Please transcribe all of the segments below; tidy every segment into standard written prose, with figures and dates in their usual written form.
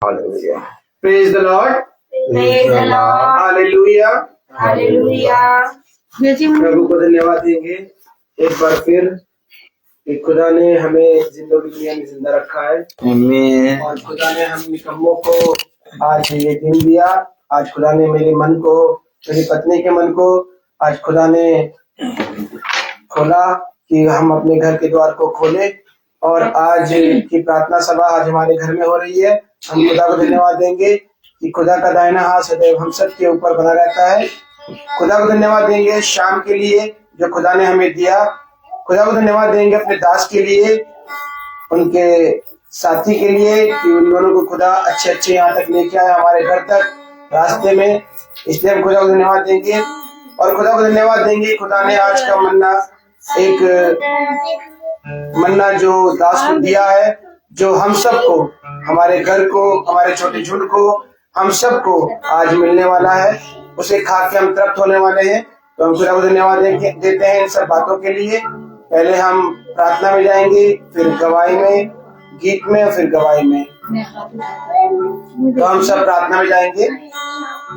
Hallelujah. Praise the Lord. Praise the Lord. Hallelujah. Hallelujah. प्रभु को धन्यवाद देंगे एक बार फिर कि खुदा ने हमें जिंदगी दुनिया में जिंदा रखा है। आमीन। और खुदा ने हम निकम्मों को आज ये दिन दिया। आज खुदा ने मेरे मन को, मेरी पत्नी के मन को आज खुदा ने खोला कि हम अपने घर के द्वार को खोले और आज की प्रार्थना सभा आज हमारे घर में हो रही है। हम खुदा को धन्यवाद देंगे कि खुदा का दाहिना हाथ सदैव हम सब के ऊपर बना रहता है। खुदा को धन्यवाद देंगे शाम के लिए जो खुदा ने हमें दिया। खुदा को धन्यवाद देंगे अपने दास के लिए, उनके साथी के लिए कि उन दोनों को खुदा अच्छे यहाँ तक लेके आया हमारे घर तक रास्ते में। इसलिए हम खुदा को धन्यवाद देंगे और खुदा को धन्यवाद देंगे खुदा ने आज का मन्ना जो दास को दिया है, जो हम सबको, हमारे घर को, हमारे छोटे झुंड को, हम सबको आज मिलने वाला है। उसे खा के हम तृप्त होने वाले हैं। तो हम खुदा को धन्यवाद देते हैं इन सब बातों के लिए। पहले हम प्रार्थना में जाएंगे, फिर गवाही में, गीत में और फिर गवाही में। तो हम सब प्रार्थना में जाएंगे।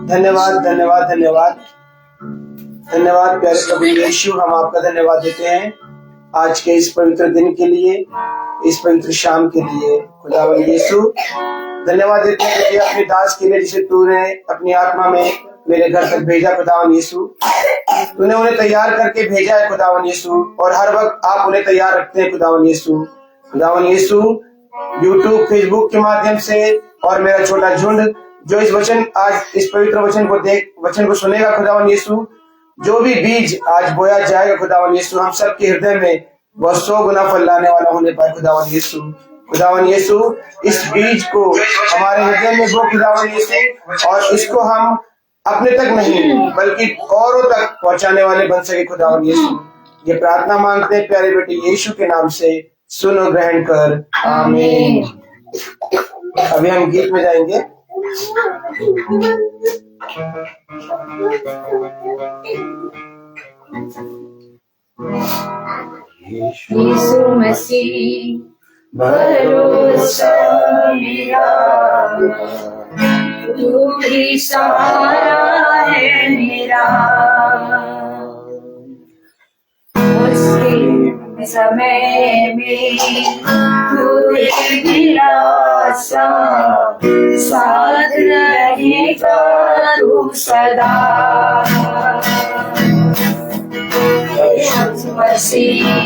धन्यवाद धन्यवाद धन्यवाद धन्यवाद प्यारे प्रभु यीशु, हम आपका धन्यवाद देते हैं आज के इस पवित्र दिन के लिए, इस पवित्र शाम के लिए। खुदावन यीशु धन्यवाद देते हैं कि अपने दास के लिए जिसे तूने अपनी आत्मा में मेरे घर तक भेजा। खुदावन यीशु, तूने उन्हें तैयार करके भेजा है खुदावन यीशु, और हर वक्त आप उन्हें तैयार रखते हैं खुदावन यीशु। खुदावन यीशु, यूट्यूब फेसबुक के माध्यम से और मेरा छोटा झुंड जो इस वचन, आज इस पवित्र वचन को सुनेगा खुदावन यीशु, जो भी बीज आज बोया जाएगा खुदावन यीशु, हम सबके हृदय में वह 100 गुना फल लाने वाला होने पाए खुदावन यीशु। खुदावन यीशु, इस बीज को हमारे हृदय में बो खुदावन यीशु, और इसको हम अपने तक नहीं बल्कि औरों तक पहुंचाने वाले बन सके खुदावन यीशु। ये प्रार्थना मांगते हैं प्यारे बेटे यीशु के नाम से, सुन और ग्रहण कर, आमीन। अभी हम गीत में जाएंगे। यीशु मसीह भरोसा मेरा, तू ही सहारा है मेरा। मुश्किल समय में तू ही दिलासा, साथ रहेगा तू सदा। यीशु मसीह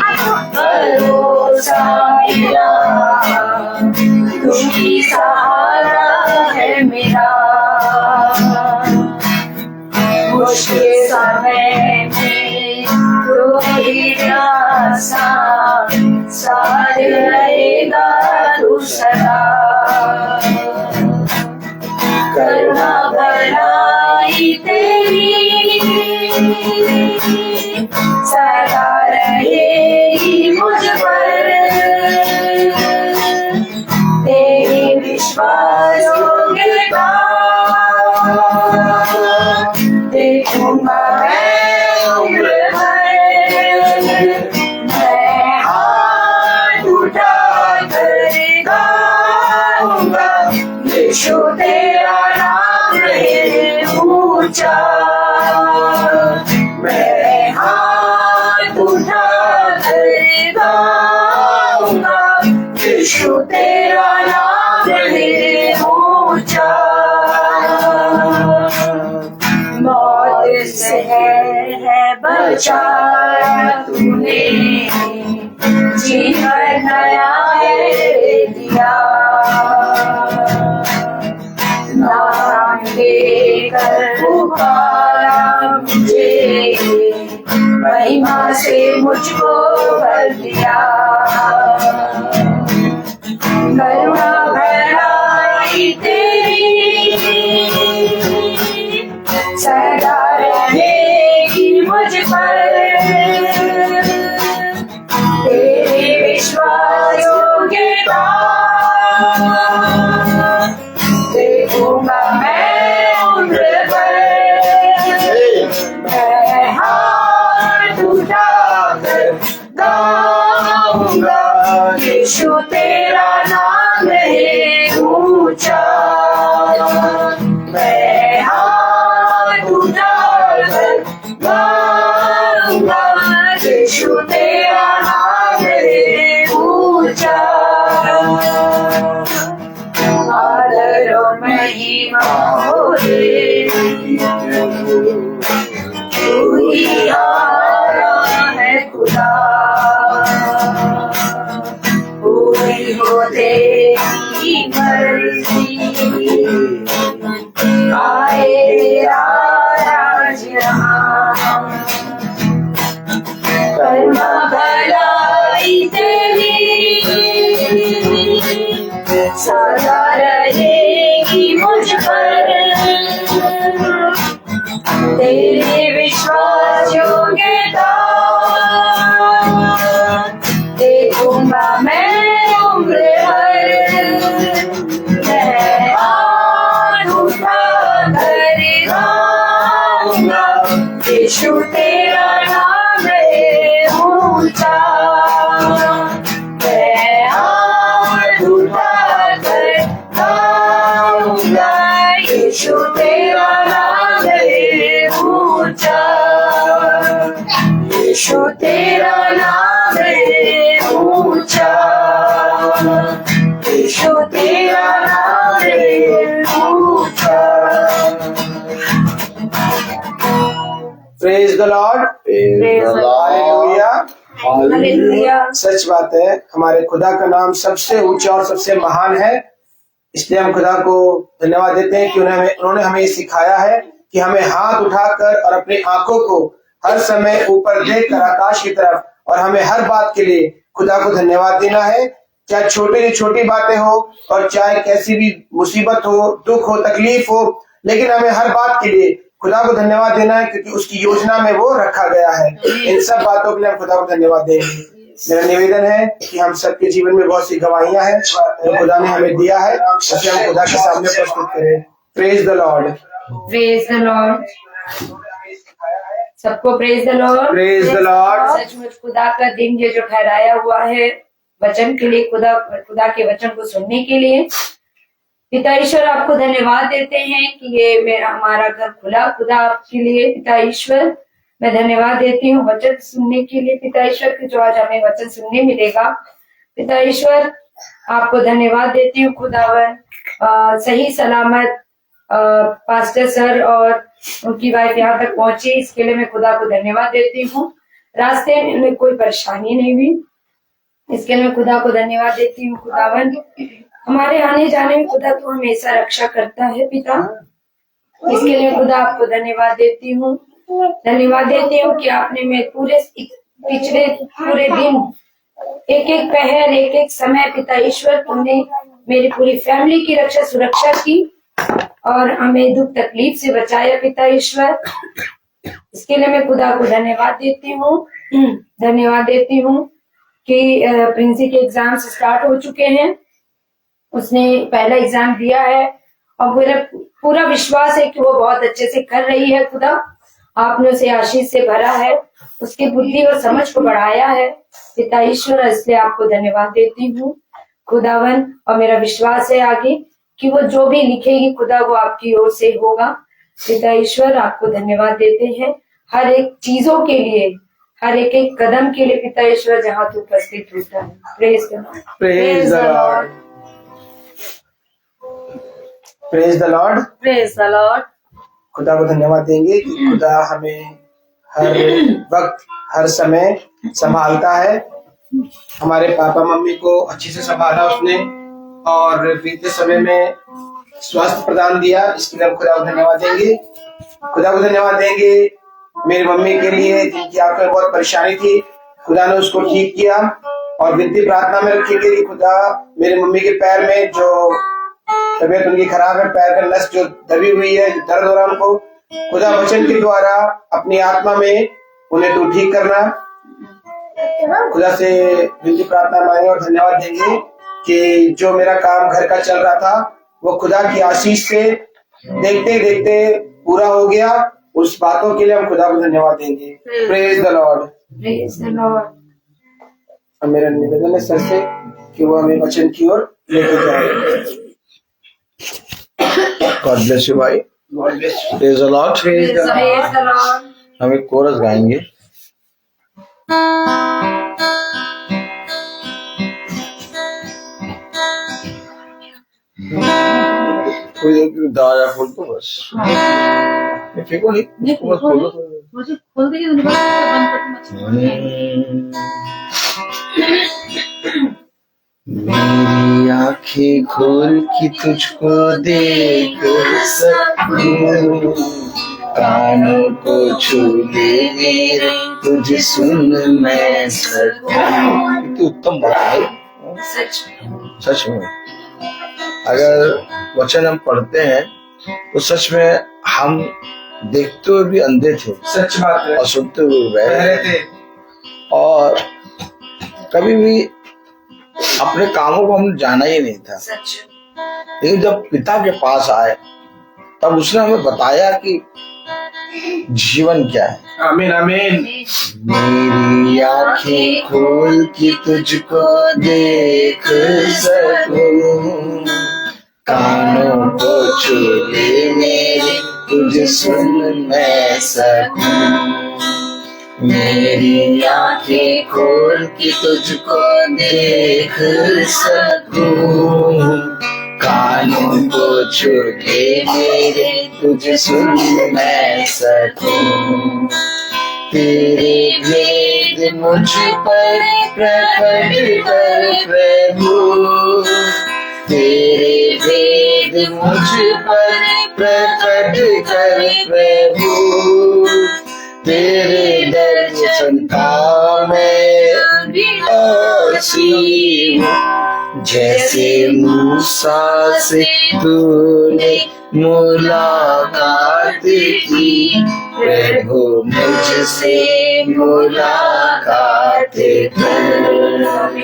भरोसा मेरा, तू ही सहारा है मेरा। मुश्किल समय में तू ही आसा, साथ रहेगा तू सदा। करुणा भलाई तेरी सदा रहेगी मुझ पर, तेरी विश्वास योग्यता देखूंगा मैं उम्र भर। मैं हाथ उठा कर गाऊंगा, यीशु तेरा नाम रहे ऊंचा। मैं हाथ उठा कर गाऊंगा, यीशु तेरा नाम रहे ऊंचा। मौत से है बचाया तूने, जीवन नया है दिया। नाम लेकर पुकारा मुझे, महिमा से मुझको भर दिया। करुणा भलाई तेरी सदा रहेगी मुझ पर, तेरे विश्वास योग्यता देखूंगा मैं उम्र भर। मैं हाथ उठा कर गाऊंगा, यीशु तेरा नाम रहे आदर और महिमा हो तेरी, तू ही आया है खुदा, पूरी हो तेरी मर्जी, आए तेरा राज यहाँ, कर्मा भलाई तेरी सदा रहेगी मुझ पर, तेरे विश्वास योग्यता देखूंगा मैं उम्र भर, मैं हाथ उठा कर गाऊंगा, यीशु तेरा नाम है ऊंचा, मैं हाथ उठा कर गाऊंगा, यीशु तेरा नाम है ऊंचा, यीशु तेरा नाम है ऊंचा, यीशु तेरा नाम है ऊंचा। Praise the Lord, hallelujah, hallelujah. सच बात है, हमारे खुदा का नाम सबसे ऊंचा और सबसे महान है। इसलिए हम खुदा को धन्यवाद देते हैं कि उन्होंने हमें सिखाया है कि हमें हाथ उठाकर और अपनी आंखों को हर समय ऊपर देखकर आकाश की तरफ, और हमें हर बात के लिए खुदा को धन्यवाद देना है, चाहे छोटी से छोटी बातें हो और चाहे कैसी भी मुसीबत हो, दुख हो, तकलीफ हो, लेकिन हमें हर बात के लिए खुदा को धन्यवाद देना है, क्योंकि उसकी योजना में वो रखा गया है। इन सब बातों के लिए हम खुदा को धन्यवाद देंगे। मेरा निवेदन है कि हम सबके जीवन में बहुत सी गवाहियां हैं जो खुदा ने हमें दिया है, उसे हम खुदा के सामने प्रस्तुत करें। Praise the Lord, praise the Lord, सबको praise the Lord, praise the Lord. सचमुच खुदा का दिन ये जो ठहराया हुआ है वचन के लिए, खुदा के वचन को सुनने के लिए, पिता ईश्वर आपको धन्यवाद देते हैं कि ये हमारा घर खुला खुदा आपके लिए। पिता ईश्वर मैं धन्यवाद देती हूँ वचन सुनने के लिए, पिता ईश्वर की जो आज हमें वचन सुनने मिलेगा। पिता ईश्वर आपको धन्यवाद देती हूँ खुदावन, सही सलामत पास्टर सर और उनकी वाइफ यहाँ तक पहुंची, इसके लिए मैं खुदा को धन्यवाद देती हूँ। रास्ते में कोई परेशानी नहीं हुई, इसके लिए मैं खुदा को धन्यवाद देती हूँ। खुदावन हमारे आने जाने में खुदा तो हमेशा रक्षा करता है पिता, इसके लिए खुदा आपको धन्यवाद देती हूँ। धन्यवाद देती हूँ कि आपने मैं पिछले पूरे दिन एक एक पहर एक एक समय पिता ईश्वर तुमने मेरी पूरी फैमिली की रक्षा सुरक्षा की और हमें दुख तकलीफ से बचाया पिता ईश्वर, इसके लिए मैं खुदा को धन्यवाद देती हूँ। धन्यवाद देती हूँ कि प्रिंसी के एग्जाम स्टार्ट हो चुके हैं, उसने पहला एग्जाम दिया है और मेरा पूरा विश्वास है कि वो बहुत अच्छे से कर रही है। खुदा आपने उसे आशीष से भरा है, उसकी बुद्धि और समझ को बढ़ाया है पिता ईश्वर, इसलिए आपको धन्यवाद देती हूँ खुदावन। और मेरा विश्वास है आगे कि वो जो भी लिखेगी खुदा वो आपकी ओर से होगा। पिता ईश्वर आपको धन्यवाद देते हैं हर एक चीजों के लिए, हर एक एक कदम के लिए पिता ईश्वर जहाँ तू उपस्थित होता है। Praise the Lord, praise the Lord, praise the Lord, praise the Lord. खुदा को धन्यवाद देंगे कि खुदा हमें हर वक्त हर समय संभालता है। हमारे पापा मम्मी को अच्छे से संभाला उसने और बीते समय में स्वास्थ्य प्रदान दिया, इसके लिए हम खुदा को धन्यवाद देंगे। खुदा को धन्यवाद देंगे मेरी मम्मी के लिए जिनकी आंखों में बहुत परेशानी थी, खुदा ने उसको ठीक किया। और विनती प्रार्थना में रखेंगे कि खुदा मेरी मम्मी के पैर में जो तबीयत उनकी खराब है, पैर का नस जो दबी हुई है, दर्द हो रहा है उनको, खुदा वचन के द्वारा अपनी आत्मा में उन्हें तू ठीक करना। खुदा से विनती प्रार्थना मांगे और धन्यवाद देंगे कि जो मेरा काम घर का चल रहा था वो खुदा की आशीष से देखते देखते पूरा हो गया। उस बातों के लिए हम खुदा को धन्यवाद देंगे। Praise the Lord, praise the Lord. अब मेरा निवेदन है सर से कि वो हमें वचन की ओर लेके जाए। गॉड ब्लेस यू भाई। God bless you. Praise the Lord. Praise the Lord. हम एक कोरस गाएंगे। थोड़ी देर के लिए दरवाजा खोल दो बस। नहीं फेंको नहीं, उसको बस खोलो। मुझे खोल देगी तो निकल बंद करके मेरी आंखें खोल के तुझको देख सकूं, कानों को छू ले मेरे तुझे सुन मैं सकूं। तो उत्तम बात है सच में। अगर वचन हम पढ़ते हैं तो सच में हम देखते हुए भी अंधे थे, सच बात है, और सुनते हुए बहरे बहरे थे, और कभी भी अपने कामों को हमने जाना ही नहीं था। लेकिन जब पिता के पास आए तब उसने हमें बताया कि जीवन क्या है। आमीन आमीन। मेरी आंखें खोल के तुझको देख सकूं, कानों को छू ले मेरे तुझे सुन मैं सकूं। मेरी आंखें खोल के तुझको देख सकूं, कानों को छू ले मेरे तुझे सुन मैं सकूं। तेरे भेद मुझ पर प्रकट कर प्रभु, तेरे भेद मुझ पर प्रकट कर प्रभु। तेरे दर्शन का मैं आसी हूँ, जैसे मूसा से तूने मुलाकात की, प्रभु मुझसे मुलाकात कर।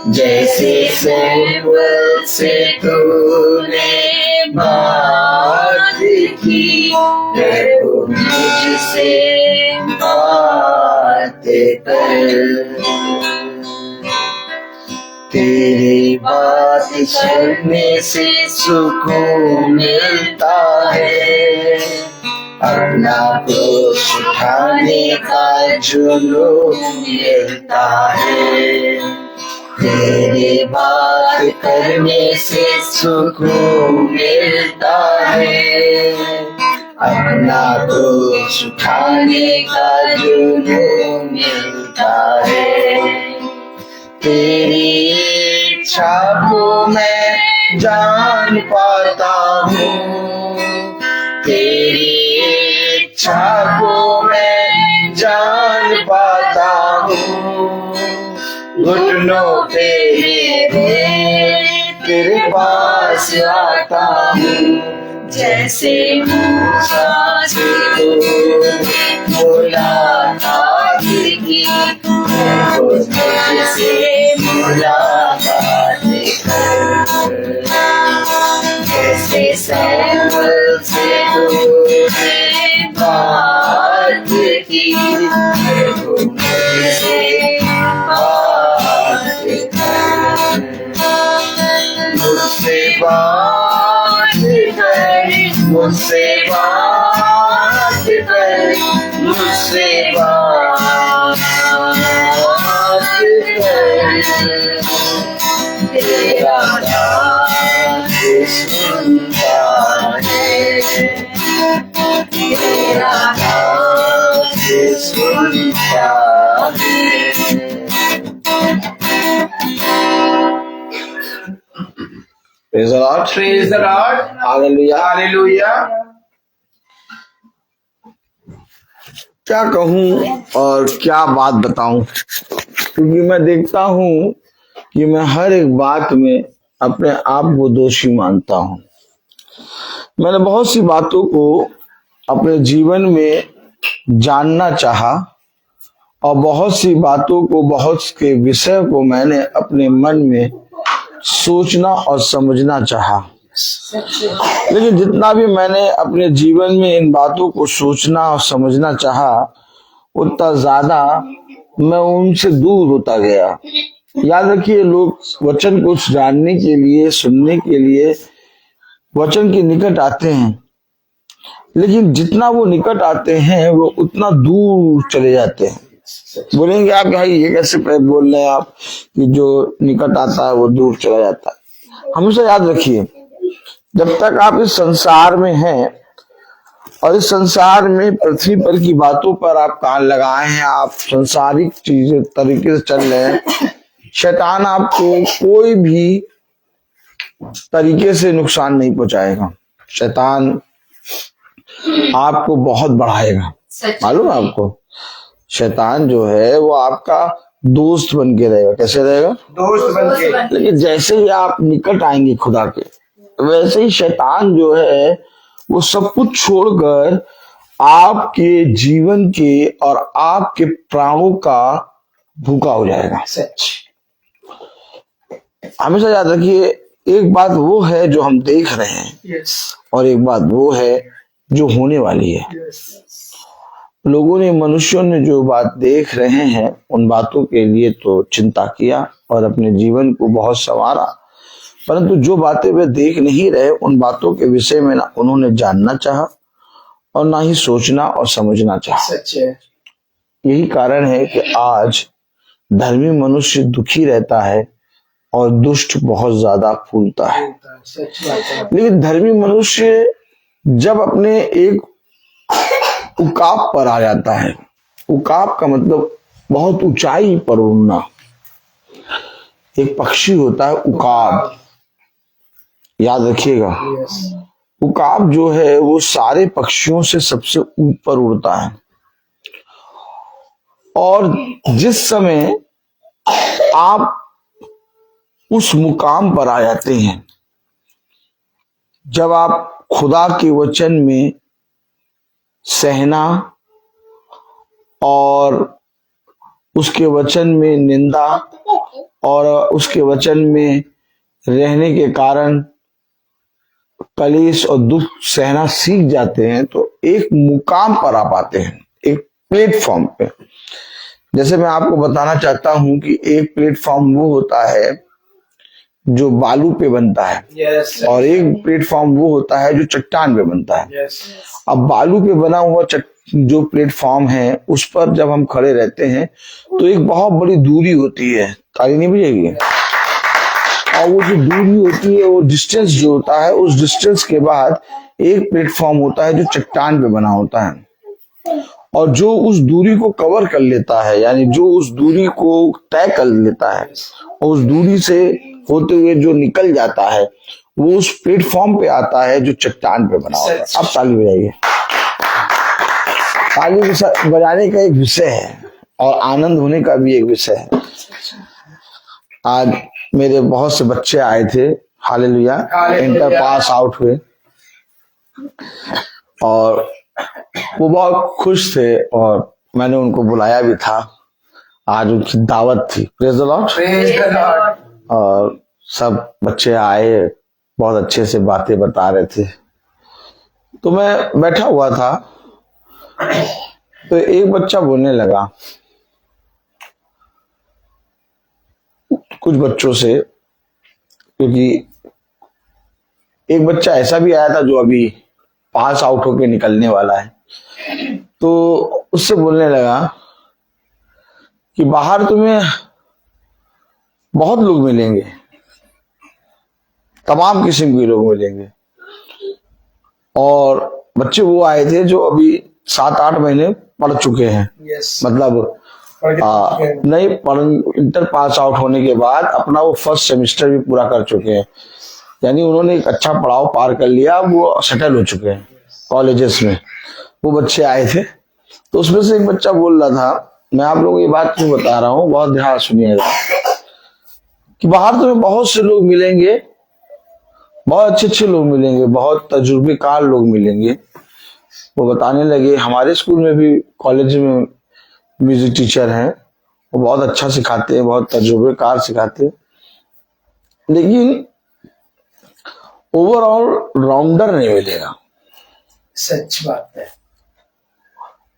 जैसे सैमुअल से तूने बात की, प्रभु मुझसे बात कर। तेरी बात सुनने से सुकून मिलता है, अपना क्रोध उठाने का जुनून मिलता है। तेरी बात करने से सुकून मिलता है, अपना क्रोध उठाने का जुनून मिलता है। तेरी इच्छा को मैं जान पाता हूँ, तेरी इच्छा को मैं जान पाता हूँ। घुटनों पे तेरे पास आता हूँ, जैसे मूसा से मुलाकात की, मुझसे मुलाकात कर। जैसे सैमुअल से तूने बात की, मुझसे बात कर। मुझसे बात कर, मुझसे बात कर, मुझसे बात कर। तेरा नाम सुनता है, तेरा नाम सुनता है। Praise the Lord. Praise the Lord. Hallelujah. Hallelujah. क्या कहूँ और क्या बात बताऊं, क्योंकि मैं देखता हूँ कि मैं हर एक बात में अपने आप को दोषी मानता हूँ। मैंने बहुत सी बातों को अपने जीवन में जानना चाहा और बहुत सी बातों को, बहुत के विषय को मैंने अपने मन में सोचना और समझना चाहा। लेकिन जितना भी मैंने अपने जीवन में इन बातों को सोचना और समझना चाहा, उतना ज्यादा मैं उनसे दूर होता गया। याद रखिए, लोग वचन को जानने के लिए, सुनने के लिए वचन के निकट आते हैं, लेकिन जितना वो निकट आते हैं वो उतना दूर चले जाते हैं। बोलेंगे आप भाई ये कैसे बोल रहे हैं आप कि जो निकट आता है वो दूर चला जाता है। हमेशा याद रखिए, जब तक आप इस संसार में हैं और इस संसार में पृथ्वी पर की बातों पर आप कान लगाए हैं, आप संसारिक चीजें तरीके से चल रहे हैं, शैतान आपको कोई भी तरीके से नुकसान नहीं पहुंचाएगा। शैतान आपको बहुत बढ़ाएगा। सच मालूम है आपको, शैतान जो है वो आपका दोस्त बन के रहेगा। कैसे रहेगा? दोस्त बन के। लेकिन जैसे ही आप निकट आएंगे खुदा के, वैसे ही शैतान जो है वो सब कुछ छोड़कर आपके जीवन के और आपके प्राणों का भूखा हो जाएगा। सच। हमेशा याद रखिए, एक बात वो है जो हम देख रहे हैं यस और एक बात वो है जो होने वाली है। यस। लोगों ने, मनुष्यों ने जो बात देख रहे हैं उन बातों के लिए तो चिंता किया और अपने जीवन को बहुत संवारा, परंतु जो बातें वे देख नहीं रहे उन बातों के विषय में ना उन्होंने जानना चाहा और ना ही सोचना और समझना चाहा। सच है। यही कारण है कि आज धर्मी मनुष्य दुखी रहता है और दुष्ट बहुत ज्यादा फूलता है। सच बात है। लेकिन धर्मी मनुष्य जब अपने एक उकाब पर आ जाता है, उकाब का मतलब बहुत ऊंचाई पर उड़ना। एक पक्षी होता है उकाब, याद रखिएगा। यस। उकाब जो है वो सारे पक्षियों से सबसे ऊपर उड़ता है और जिस समय आप उस मुकाम पर आ जाते हैं, जब आप खुदा के वचन में सहना और उसके वचन में निंदा और उसके वचन में रहने के कारण कलेश और दुख सहना सीख जाते हैं, तो एक मुकाम पर आ पाते हैं, एक प्लेटफॉर्म पे। जैसे मैं आपको बताना चाहता हूं कि एक प्लेटफॉर्म वो होता है जो बालू पे बनता है यस। और एक प्लेटफॉर्म वो होता है जो चट्टान पे बनता है। यस। अब बालू पे बना हुआ जो प्लेटफॉर्म है उस पर जब हम खड़े रहते हैं तो एक बहुत बड़ी दूरी होती है, ताली नहीं बजेगी, और वो जो दूरी होती है, वो डिस्टेंस जो होता है, उस डिस्टेंस के बाद एक प्लेटफॉर्म होता है जो चट्टान पे बना होता है और जो उस दूरी को कवर कर लेता है, यानी जो उस दूरी को तय कर लेता है और उस दूरी से होते हुए जो निकल जाता है वो उस प्लेटफॉर्म पे आता है जो चट्टान पे बना होता है। अब ताली बजाइए। ताली बजाने का एक विषय है और आनंद होने का भी एक विषय है। आज मेरे बहुत से बच्चे आए थे, हालेलुया, इंटर पास आउट हुए और वो बहुत खुश थे और मैंने उनको बुलाया भी था। आज उनकी दावत थी। Praise the Lord. Praise the Lord. और सब बच्चे आए, बहुत अच्छे से बातें बता रहे थे। तो मैं बैठा हुआ था तो एक बच्चा बोलने लगा कुछ बच्चों से, क्योंकि एक बच्चा ऐसा भी आया था जो अभी पास आउट होके निकलने वाला है, तो उससे बोलने लगा कि बाहर तुम्हें बहुत लोग मिलेंगे, तमाम किस्म के लोग मिलेंगे। और बच्चे वो आए थे जो अभी 7-8 महीने पढ़ चुके हैं, यस। मतलब नहीं पढ़, इंटर पास आउट होने के बाद अपना वो फर्स्ट सेमेस्टर भी पूरा कर चुके हैं, यानी उन्होंने एक अच्छा पड़ाव पार कर लिया, वो सेटल हो चुके हैं कॉलेजेस में। वो बच्चे आए थे तो उसमें से एक बच्चा बोल रहा था, मैं आप लोगों को ये बात क्यों बता रहा हूँ, बहुत ध्यान सुनिएगा, कि बाहर तुम्हें बहुत से लोग मिलेंगे, बहुत अच्छे अच्छे लोग मिलेंगे, बहुत तजुर्बेकार लोग मिलेंगे। वो बताने लगे हमारे स्कूल में भी, कॉलेज में म्यूजिक टीचर हैं, वो बहुत अच्छा सिखाते हैं, बहुत तजुर्बेकार सिखाते हैं, लेकिन ओवरऑल राउंडर नहीं मिलेगा। सच बात है।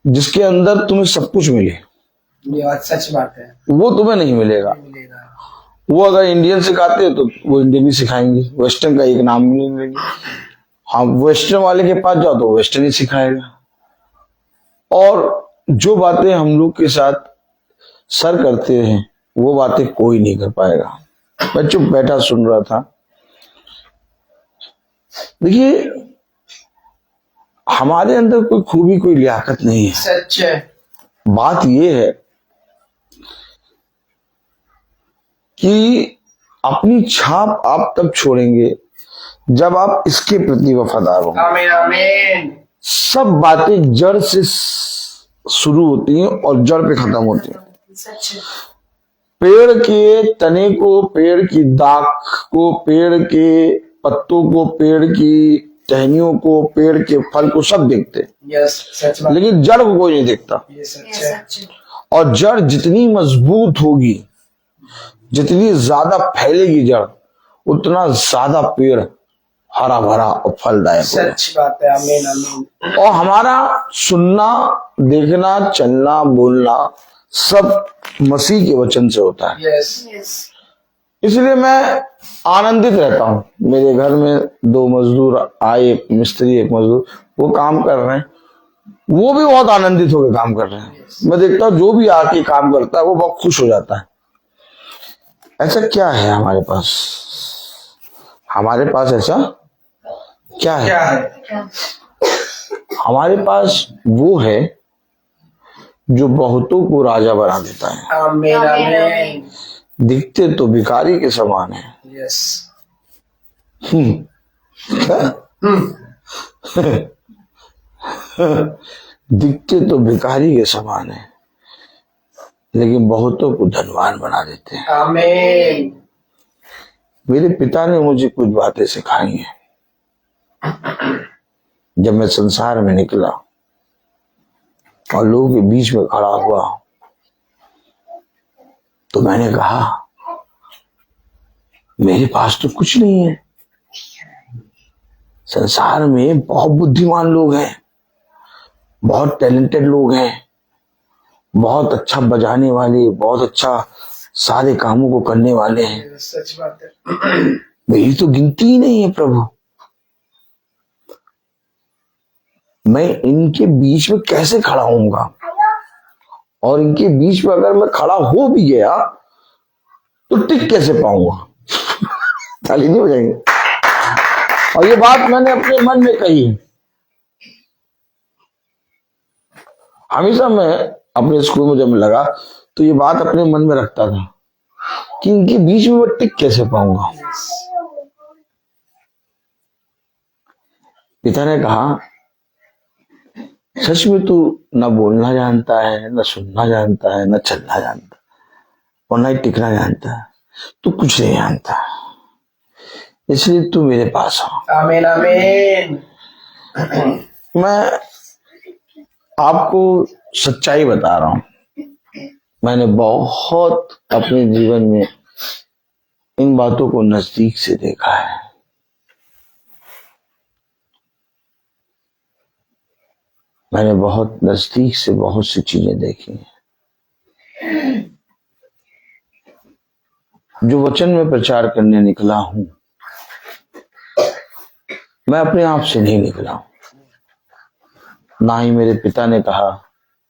जिसके अंदर तुम्हें सब कुछ मिले, ये बात सच बात है। वो तुम्हें नहीं मिलेगा। मिलेगा। वो अगर इंडियन सिखाते हैं तो वो इंडियन ही सिखाएंगे, वेस्टर्न का एक नाम भी नहीं लेंगे। हाँ, वेस्टर्न वाले के पास जाओ तो वेस्टर्न ही सिखाएगा। और जो बातें हम लोग के साथ सर करते हैं वो बातें कोई नहीं कर पाएगा। मैं चुप बैठा सुन रहा था। देखिए, हमारे अंदर कोई खूबी, कोई लियाकत नहीं है। सच है। बात ये है कि अपनी छाप आप तब छोड़ेंगे जब आप इसके प्रति वफादार होंगे। आमीन आमीन। सब बातें जड़ से शुरू होती हैं और जड़ पे खत्म होती हैं। सच है। पेड़ के तने को, पेड़ की दाख को, पेड़ के पत्तों को, पेड़ की टहनियों को, पेड़ के फल को सब देखते हैं, यस सच बात। लेकिन जड़ को कोई नहीं देखता। ये सच ये है। सच है। और जड़ जितनी मजबूत होगी, जितनी ज्यादा फैलेगी जड़, उतना ज्यादा पेड़ हरा भरा और फलदायक होगा। सच बात है। आमीन आमीन। और हमारा सुनना, देखना, चलना, बोलना सब मसीह के वचन से होता है। यस। यस। इसलिए मैं आनंदित रहता हूँ। मेरे घर में 2 मजदूर आए, एक मिस्त्री एक मजदूर, वो काम कर रहे हैं, वो भी बहुत आनंदित होकर काम कर रहे हैं। मैं देखता हूँ जो भी आके काम करता है वो बहुत खुश हो जाता है। ऐसा क्या है हमारे पास? हमारे पास ऐसा क्या है? क्या है? क्या? हमारे पास वो है जो बहुतों को राजा बना देता है। आमीन आमीन। दिखते तो भिखारी के समान है। यस। दिखते तो भिखारी के समान है, लेकिन बहुतों को धनवान बना देते हैं। आमीन। मेरे पिता ने मुझे कुछ बातें सिखाई हैं। जब मैं संसार में निकला और लोगों के बीच में खड़ा हुआ, तो मैंने कहा मेरे पास तो कुछ नहीं है। संसार में बहुत बुद्धिमान लोग हैं, बहुत टैलेंटेड लोग हैं, बहुत अच्छा बजाने वाले, बहुत अच्छा सारे कामों को करने वाले हैं। सच बात है। मेरी तो गिनती ही नहीं है प्रभु। मैं इनके बीच में कैसे खड़ा होऊंगा? और इनके बीच में अगर मैं खड़ा हो भी गया तो टिक कैसे पाऊंगा? ताली नहीं बजाएंगे। और ये बात मैंने अपने मन में कही। हमेशा मैं अपने स्कूल में जब लगा तो ये बात अपने मन में रखता था कि इनके बीच में मैं टिक कैसे पाऊंगा। पिता ने कहा सच में तू न बोलना जानता है, न सुनना जानता है, न चलना जानता और न ही टिकना जानता है। तू कुछ नहीं जानता, इसलिए तू मेरे पास आ। आमीन आमीन। मैं आपको सच्चाई बता रहा हूं। मैंने बहुत अपने जीवन में इन बातों को नजदीक से देखा है। मैंने बहुत नजदीक से बहुत सी चीजें देखी हैं। जो वचन में प्रचार करने निकला हूं, मैं अपने आप से नहीं निकला हूं। ना ही मेरे पिता ने कहा,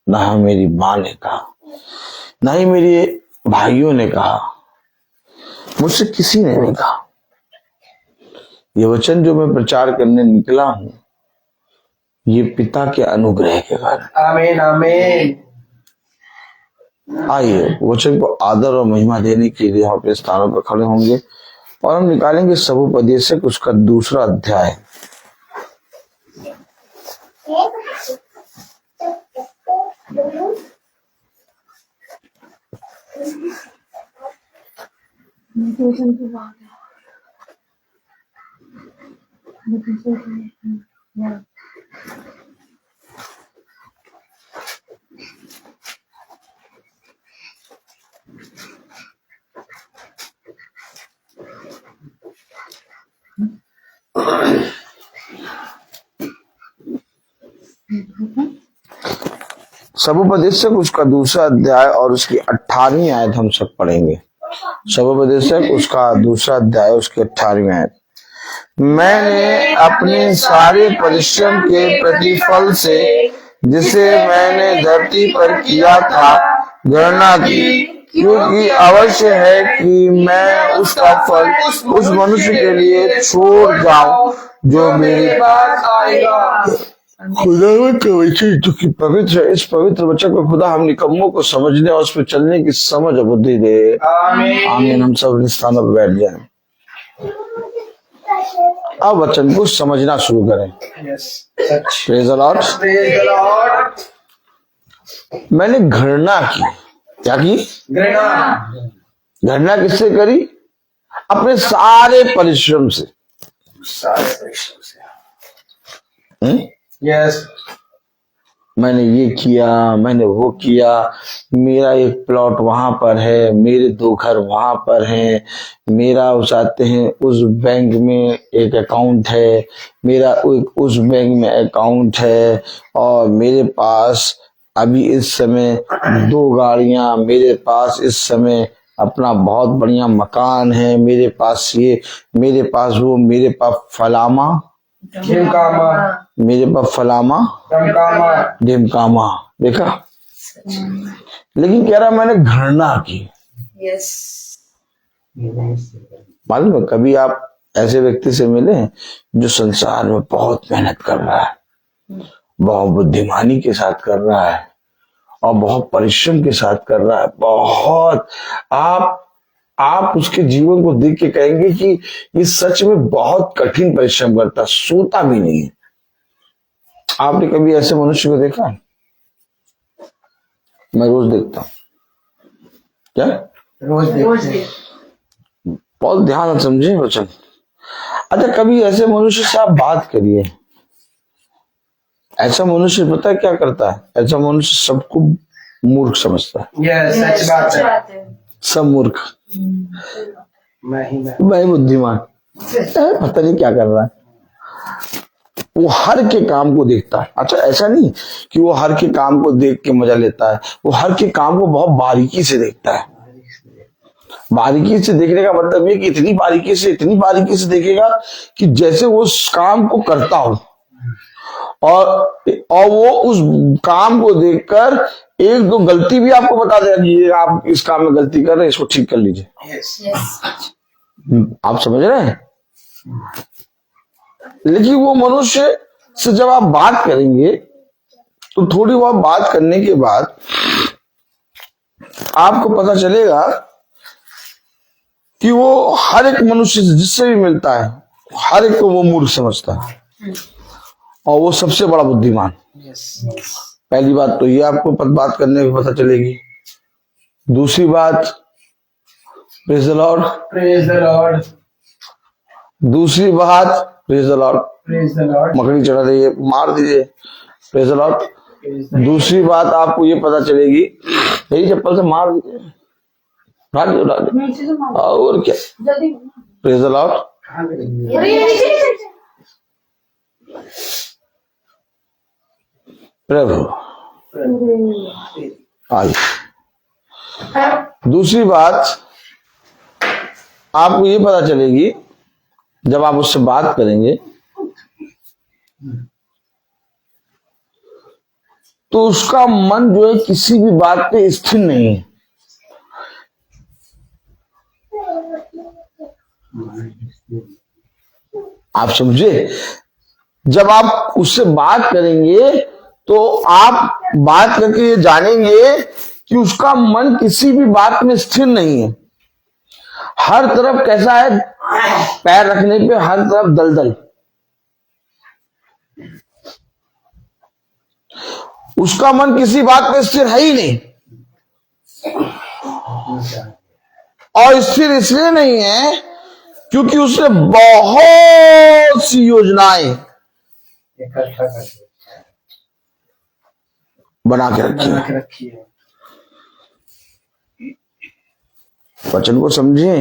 ना ही मेरी माँ ने कहा, ना ही मेरे भाइयों ने कहा, मुझसे किसी ने नहीं कहा। ये वचन जो मैं प्रचार करने निकला हूं, ये पिता के अनुग्रह के कारण। आमीन आमीन। आइए वचन को आदर और महिमा देने के लिए हम अपने स्थानों पर खड़े होंगे और हम निकालेंगे सभोपदेशक उसका 2 अध्याय। सभोपदेशक उसका 2 अध्याय और उसकी 18वीं आयत हम सब पढ़ेंगे। सभोपदेशक उसका 2 अध्याय उसकी 18वीं आयत। मैंने अपने सारे परिश्रम के प्रतिफल से जिसे मैंने धरती पर किया था गणना की क्योंकि अवश्य है कि मैं उसका फल उस मनुष्य के लिए छोड़ जाऊं जो मेरे पास आएगा। खुदावंद का वचन जो कि पवित्र है, इस पवित्र वचन को खुदा हम निकम्मों को समझने और उस पर चलने की समझ और बुद्धि दे। आमीन। आमीन। हम सब स्थानों पर बैठ जाएं। अब वचन को समझना शुरू करें। Yes, such. Praise the Lord. Praise the Lord. मैंने घृणा की। क्या की? घृणा। घृणा किससे करी? अपने सारे परिश्रम से। सारे परिश्रम से। हम्म? यस। मैंने ये किया, मैंने वो किया, मेरा एक प्लॉट वहां पर है, मेरे 2 घर वहां पर हैं, मेरा चाहते हैं उस बैंक में एक अकाउंट है, मेरा उस बैंक में अकाउंट है, और मेरे पास अभी इस समय 2 गाड़ियां, मेरे पास इस समय अपना बहुत बढ़िया मकान है, मेरे पास ये, मेरे पास वो, मेरे पास फलामा ढिमकामा, मेरे पास फलामा ढमकामा। ढिमकामा। देखा? लेकिन कह रहा मैंने घृणा की। यस। मालूम है, कभी आप ऐसे व्यक्ति से मिले जो संसार में बहुत मेहनत कर रहा है, बहुत बुद्धिमानी के साथ कर रहा है और बहुत परिश्रम के साथ कर रहा है, बहुत आप उसके जीवन को देख के कहेंगे कि ये सच में बहुत कठिन परिश्रम करता, सोता भी नहीं है। आपने कभी ऐसे मनुष्य को देखा? मैं रोज देखता हूं। क्या? रोज देखते। बहुत ध्यान से समझे वचन। अच्छा, कभी ऐसे मनुष्य से आप बात करिए। ऐसा मनुष्य पता है क्या करता है? ऐसा मनुष्य सबको मूर्ख समझता है। यस, सच बात है। सब मूर्ख, मैं बुद्धिमान, पता नहीं क्या कर रहा है। वो हर के काम को देखता है। अच्छा, ऐसा नहीं कि वो हर के काम को देख के मजा लेता है, वो हर के काम को बहुत बारीकी से देखता है। बारीकी से देखने का मतलब ये कि इतनी बारीकी से देखेगा कि जैसे वो उस काम को करता हो, और वो उस काम को देखकर 1-2 गलती भी आपको बता देगा कि ये आप इस काम में गलती कर रहे हैं, इसको ठीक कर लीजिए। आप समझ रहे हैं? लेकिन वो मनुष्य से जब आप बात करेंगे तो थोड़ी बहुत बात करने के बाद आपको पता चलेगा कि वो हर एक मनुष्य से जिससे भी मिलता है, हर एक को वो मूर्ख समझता है और वो सबसे बड़ा बुद्धिमान। पहली बात तो ये आपको बात करने में पता चलेगी। दूसरी बात, praise the Lord, praise the Lord. दूसरी बात, praise the Lord, praise the Lord. मकड़ी चढ़ा दीजिए, मार दीजिए, प्रेज द लॉर्ड। दूसरी बात आपको ये पता चलेगी, यही चप्पल से मार दीजिए, और क्या, प्रेज द लॉर्ड। प्रभु आइए। दूसरी बात आपको ये पता चलेगी जब आप उससे बात करेंगे तो उसका मन जो है किसी भी बात पे स्थिर नहीं है। आप समझे? जब आप उससे बात करेंगे तो आप बात करके ये जानेंगे कि उसका मन किसी भी बात में स्थिर नहीं है। हर तरफ कैसा है, पैर रखने पे हर तरफ दलदल। उसका मन किसी बात में स्थिर है ही नहीं, और स्थिर इसलिए नहीं है क्योंकि उसने बहुत सी योजनाएं बना के रखी है। वचन को समझे?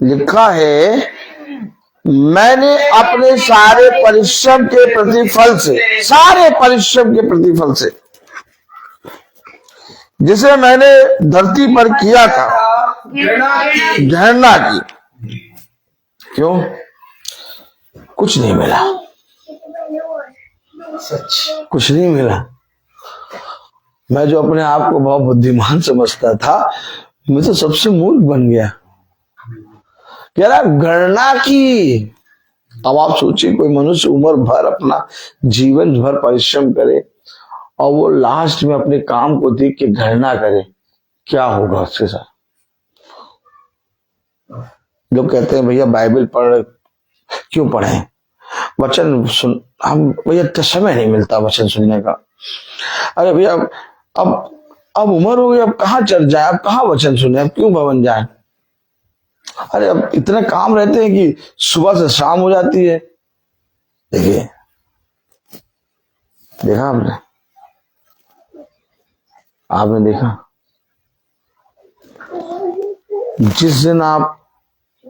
लिखा है, मैंने अपने सारे परिश्रम के प्रतिफल से जिसे मैंने धरती पर किया था घृणा की। क्यों? कुछ नहीं मिला, कुछ नहीं मिला। मैं जो अपने आप को बहुत बुद्धिमान समझता था, मैं तो सबसे मूर्ख बन गया। कह रहा गणना की। अब आप सोचिए, कोई मनुष्य उम्र भर अपना जीवन भर परिश्रम करे और वो लास्ट में अपने काम को देख के गणना करे, क्या होगा उसके साथ। लोग कहते हैं भैया बाइबल पढ़, क्यों पढ़े, वचन सुन, हम भैया तो समय नहीं मिलता वचन सुनने का। अरे भैया अब उम्र हो गई, अब कहाँ चल जाए, अब कहाँ वचन सुने, अब क्यों भवन जाए। अरे अब इतने काम रहते हैं कि सुबह से शाम हो जाती है। देखिए, देखा आपने देखा, जिस दिन आप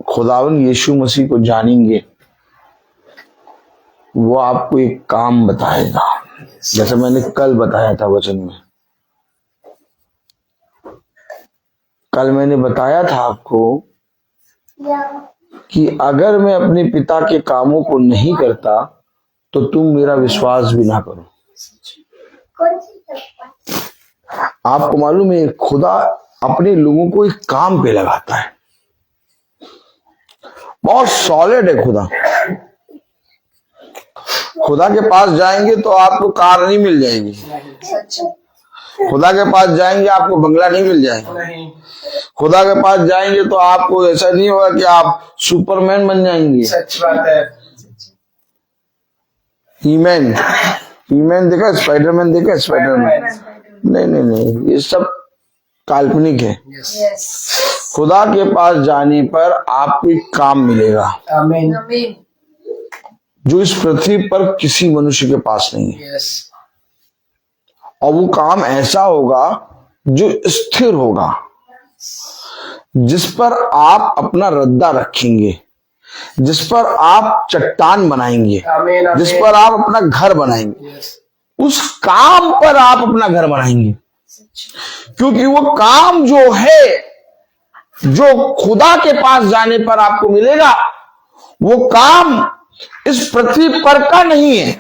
खुदावन यीशु मसीह को जानेंगे, वो आपको एक काम बताएगा, जैसे मैंने कल बताया था वचन में। कल मैंने बताया था आपको कि अगर मैं अपने पिता के कामों को नहीं करता तो तुम मेरा विश्वास भी ना करो। आपको मालूम है, खुदा अपने लोगों को एक काम पे लगाता है, बहुत सॉलिड है खुदा। खुदा के पास जाएंगे तो आपको कार नहीं मिल जाएगी, खुदा के पास जाएंगे आपको बंगला नहीं मिल जाएगा, खुदा के पास जाएंगे तो आपको ऐसा नहीं होगा कि आप सुपरमैन बन जाएंगे। सच बात है। हीमैन, हीमैन देखा, स्पाइडरमैन देखा, स्पाइडरमैन नहीं नहीं नहीं, ये सब काल्पनिक है। खुदा के पास जाने पर आपको एक काम मिलेगा आमीन। जो इस पृथ्वी पर किसी मनुष्य के पास नहीं है। और वो काम ऐसा होगा जो स्थिर होगा, जिस पर आप अपना रद्दा रखेंगे, जिस पर आप चट्टान बनाएंगे, आमीन। जिस पर आप अपना घर बनाएंगे, उस काम पर आप अपना घर बनाएंगे। क्योंकि वो काम जो है, जो खुदा के पास जाने पर आपको मिलेगा, वो काम इस पृथ्वी पर का नहीं है।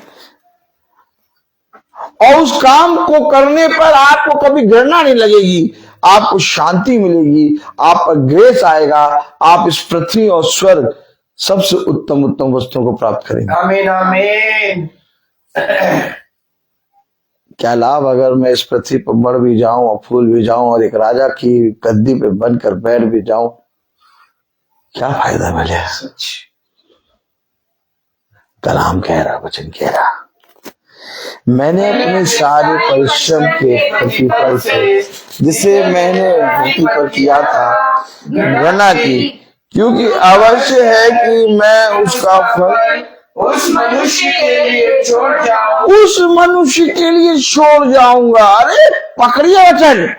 और उस काम को करने पर आपको कभी घृणा नहीं लगेगी, आपको शांति मिलेगी, आप पर ग्रेस आएगा, आप इस पृथ्वी और स्वर्ग सबसे उत्तम उत्तम वस्तुओं को प्राप्त करेंगे। आमीन आमीन। क्या लाभ अगर मैं इस पृथ्वी पर बढ़ भी जाऊं और फूल भी जाऊं और एक राजा की गद्दी पे बनकर बैठ भी जाऊं, क्या फायदा मिलेगा। कलाम कह रहा, वचन कह रहा, मैंने अपने सारे परिश्रम के प्रतिफल से, जिसे मैंने धरती पर किया था, गणना की, क्योंकि अवश्य है कि मैं उसका फल उस मनुष्य के लिए छोड़ जाऊं। उस मनुष्य के लिए छोड़ जाऊंगा। अरे पकड़िए वचन।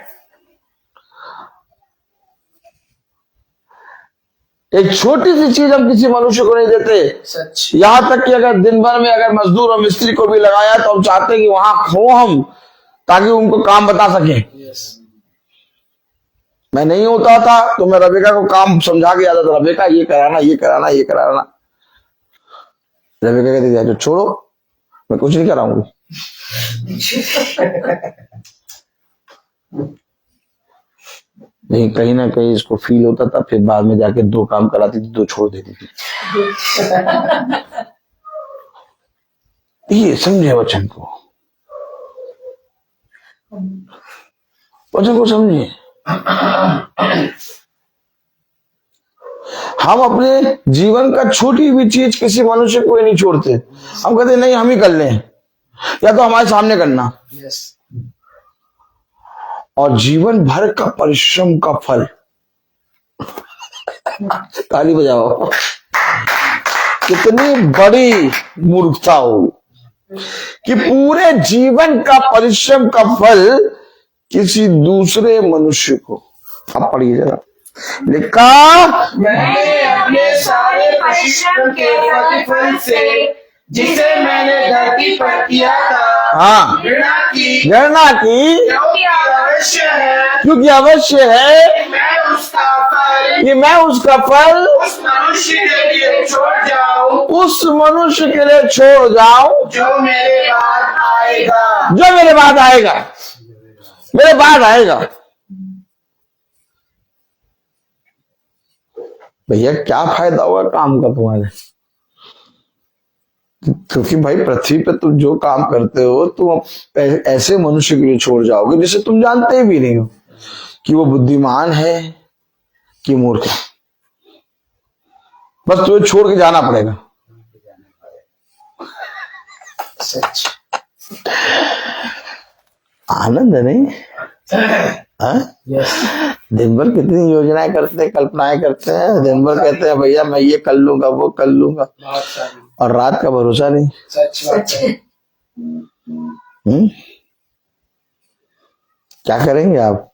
एक छोटी सी चीज हम किसी मनुष्य को नहीं देते। सच। यहां तक कि अगर दिन भर में अगर मजदूर और मिस्त्री को भी लगाया तो हम चाहते हैं कि वहां खो हम, ताकि उनको काम बता सके। मैं नहीं होता था तो मैं रबेका को काम समझा के आता था, रबेका ये कराना, ये कराना, ये कराना। रबेका कहती थी, तो छोड़ो, मैं कुछ नहीं कराऊंगी। लेकिन कहीं ना कहीं इसको फील होता था, फिर बाद में जाके 2 काम कराती थी, 2 छोड़ देती थी। ये समझे वचन को, वचन को समझिए। हम अपने जीवन का छोटी भी चीज किसी मनुष्य को नहीं छोड़ते। हम कहते नहीं, हम ही कर लें, या तो हमारे सामने करना। और जीवन भर का परिश्रम का फल, ताली बजाओ, कितनी बड़ी मूर्खता हो कि पूरे जीवन का परिश्रम का फल किसी दूसरे मनुष्य को। आप पढ़िए जरा, लिखा, मैंने अपने सारे परिश्रम के प्रतिफल से, जिसे मैंने धरती पर किया था, हाँ, गणना की, क्योंकि अवश्य है कि मैं उसका फल कि मैं उसका फल उस मनुष्य के लिए छोड़ जाऊं, उस मनुष्य के लिए छोड़ जाऊं जो मेरे बाद आएगा। जो मेरे बाद आएगा। मेरे बाद आएगा। भैया क्या फायदा होगा काम का तुम्हारे? क्योंकि भाई पृथ्वी पे तुम जो काम करते हो तुम ऐसे मनुष्य के लिए छोड़ जाओगे जिसे तुम जानते भी नहीं हो कि वो बुद्धिमान है कि मूर्ख है। बस तुम्हें छोड़ के जाना पड़ेगा। सच। आनंद है नहीं? हाँ? दिन भर कितनी योजनाएं करते हैं, कल्पनाएं करते हैं, दिन भर कहते हैं भैया मैं ये कर लूंगा वो कर लूंगा, बहुत सारी। और रात का भरोसा नहीं। सच बात है। क्या करेंगे आप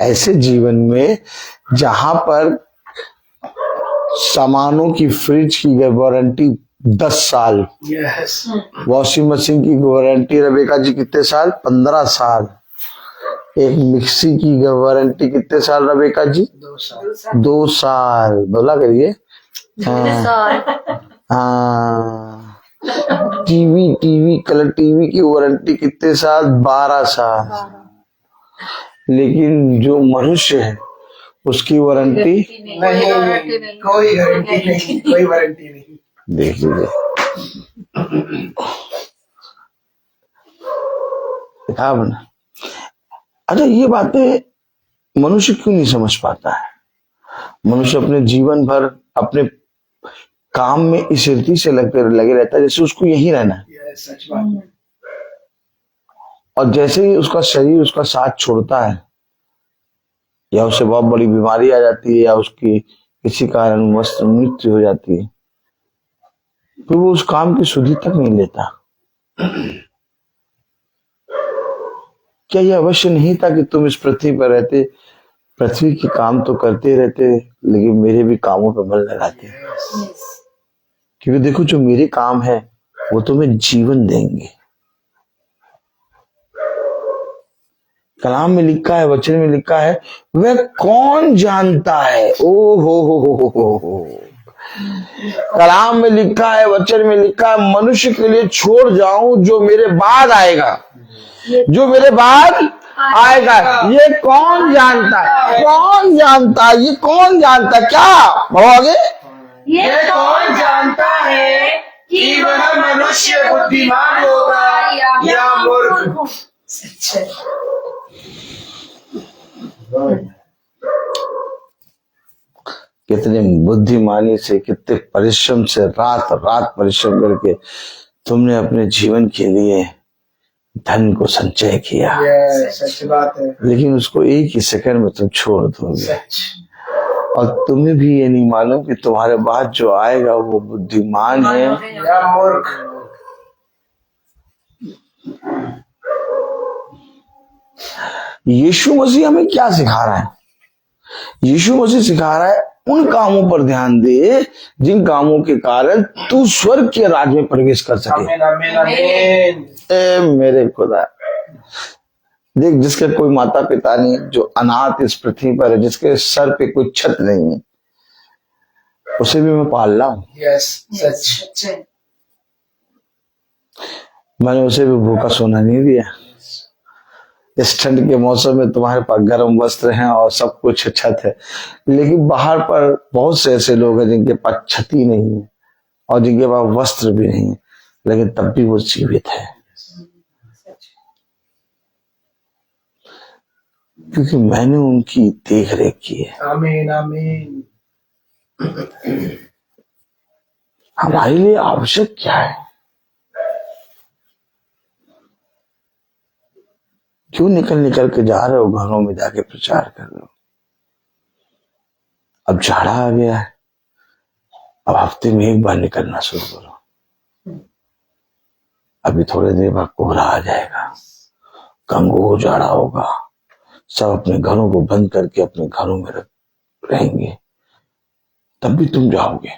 ऐसे जीवन में जहां पर सामानों की फ्रिज की वारंटी 10 साल, यस। वॉशिंग मशीन की वारंटी रेबेका जी कितने साल? 15 साल। एक मिक्सी की वारंटी कितने साल रेबेका जी? 2 साल। 2 साल। बोला करिए। हाँ। टीवी कलर टीवी की वारंटी कितने साल? 12 साल। लेकिन जो मनुष्य है उसकी वारंटी नहीं, कोई गारंटी नहीं, कोई वारंटी नहीं। देख लीजिए। देखा आपने? अच्छा, ये बातें मनुष्य क्यों नहीं समझ पाता है? मनुष्य अपने जीवन भर अपने काम में इस रीति से लगे रहता है जैसे उसको यही रहना है। यस, सच बात है। और जैसे ही उसका शरीर उसका साथ छोड़ता है या उसे बहुत बड़ी बीमारी आ जाती है या उसकी किसी कारणवश मृत्यु हो जाती है, फिर वो उस काम की सुधि तक नहीं लेता। क्या यह अवश्य नहीं था कि तुम इस पृथ्वी पर रहते, पृथ्वी के काम तो करते रहते, लेकिन मेरे भी कामों पर मन लगाते? क्योंकि देखो जो मेरे काम है वो तुम्हें जीवन देंगे। कलाम में लिखा है, वचन में लिखा है, वह कौन जानता है। ओ हो। कलाम में लिखा है, वचन में लिखा है, मनुष्य के लिए छोड़ जाऊं जो मेरे बाद आएगा, जो मेरे बाद आएगा। ये कौन जानता है? कौन जानता है? ये कौन जानता है? क्या आगे? ये कौन जानता है कि वह मनुष्य बुद्धिमान होगा या मूर्ख। कितने बुद्धिमानी से, कितने परिश्रम से, रात रात परिश्रम करके तुमने अपने जीवन के लिए धन को संचय किया। सच बात है। लेकिन उसको एक ही सेकंड में तुम छोड़ दोगे। सच। और तुम्हें भी ये नहीं मालूम कि तुम्हारे बाद जो आएगा वो बुद्धिमान है या मूर्ख। यीशु मसीह हमें क्या सिखा रहा है? यीशु मसीह सिखा रहा है उन कामों पर ध्यान दे जिन कामों के कारण तू स्वर्ग के राज्य में प्रवेश कर सके। आमीन, आमीन, आमीन। ए मेरे खुदा, देख जिसके कोई माता पिता नहीं, जो अनाथ इस पृथ्वी पर है, जिसके सर पे कोई छत नहीं है, उसे भी मैं पाल रहा हूं। यस, सच। मैंने उसे भी भूखा सोना नहीं दिया। इस ठंड के मौसम में तुम्हारे पास गर्म वस्त्र हैं और सब कुछ छत है, लेकिन बाहर पर बहुत से ऐसे लोग हैं जिनके पास छत ही नहीं है और जिनके पास वस्त्र भी नहीं है, लेकिन तब भी वो जीवित है, क्योंकि मैंने उनकी देख रेख की है। आमीन, आमीन। हमारे लिए आवश्यक क्या है? क्यों निकल के जा रहे हो? घरों में जाके प्रचार कर रहे हो। अब जाड़ा आ गया है, अब हफ्ते में एक बार निकलना शुरू करो। अभी थोड़े देर बाद कोहरा आ जाएगा, घंघोर जाड़ा होगा, सब अपने घरों को बंद करके अपने घरों में रहेंगे, तब भी तुम जाओगे।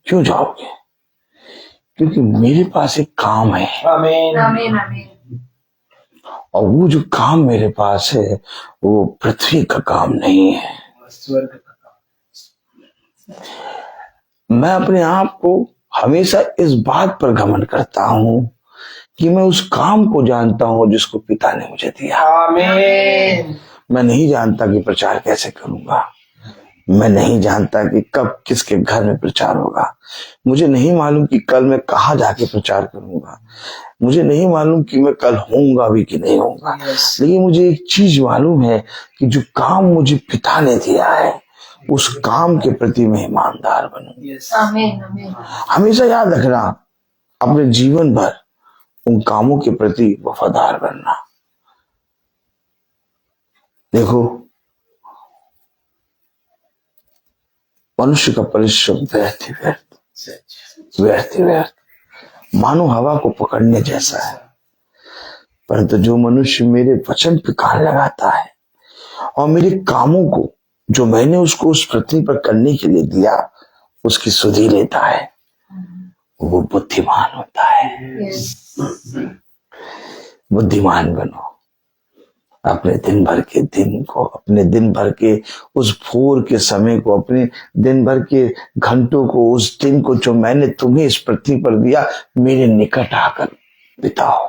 क्यों जाओगे? क्योंकि मेरे पास एक काम है। आमीन, आमीन, आमीन। और वो जो काम मेरे पास है वो पृथ्वी का काम नहीं है। स्वर्ग का काम। मैं अपने आप को हमेशा इस बात पर घमंड करता हूं कि मैं उस काम को जानता हूं जिसको पिता ने मुझे दिया। आमीन। मैं नहीं जानता कि प्रचार कैसे करूंगा, मैं नहीं जानता कि कब किसके घर में प्रचार होगा, मुझे नहीं मालूम कि कल मैं कहाँ जाके प्रचार करूंगा, मुझे नहीं मालूम कि मैं कल होऊंगा भी कि नहीं होऊंगा, लेकिन मुझे एक चीज मालूम है कि जो काम मुझे पिता ने दिया है उस काम के प्रति मैं ईमानदार बनूं। आमीन आमीन। हमेशा याद रखना, अपने जीवन भर उन कामों के प्रति वफादार बनना। देखो, मनुष्य का परिश्रम व्यर्थ ही व्यर्थ, व्यर्थ ही व्यर्थ, मानो हवा को पकड़ने जैसा है। परंतु जो मनुष्य मेरे वचन पे कान लगाता है और मेरे कामों को जो मैंने उसको उस पृथ्वी पर करने के लिए दिया उसकी सुधि लेता है, वो बुद्धिमान होता है। बुद्धिमान बनो। अपने दिन भर के दिन को, अपने दिन भर के उस भोर के समय को, अपने दिन भर के घंटों को, उस दिन को जो मैंने तुम्हें इस पृथ्वी पर दिया, मेरे निकट आकर बिताओ।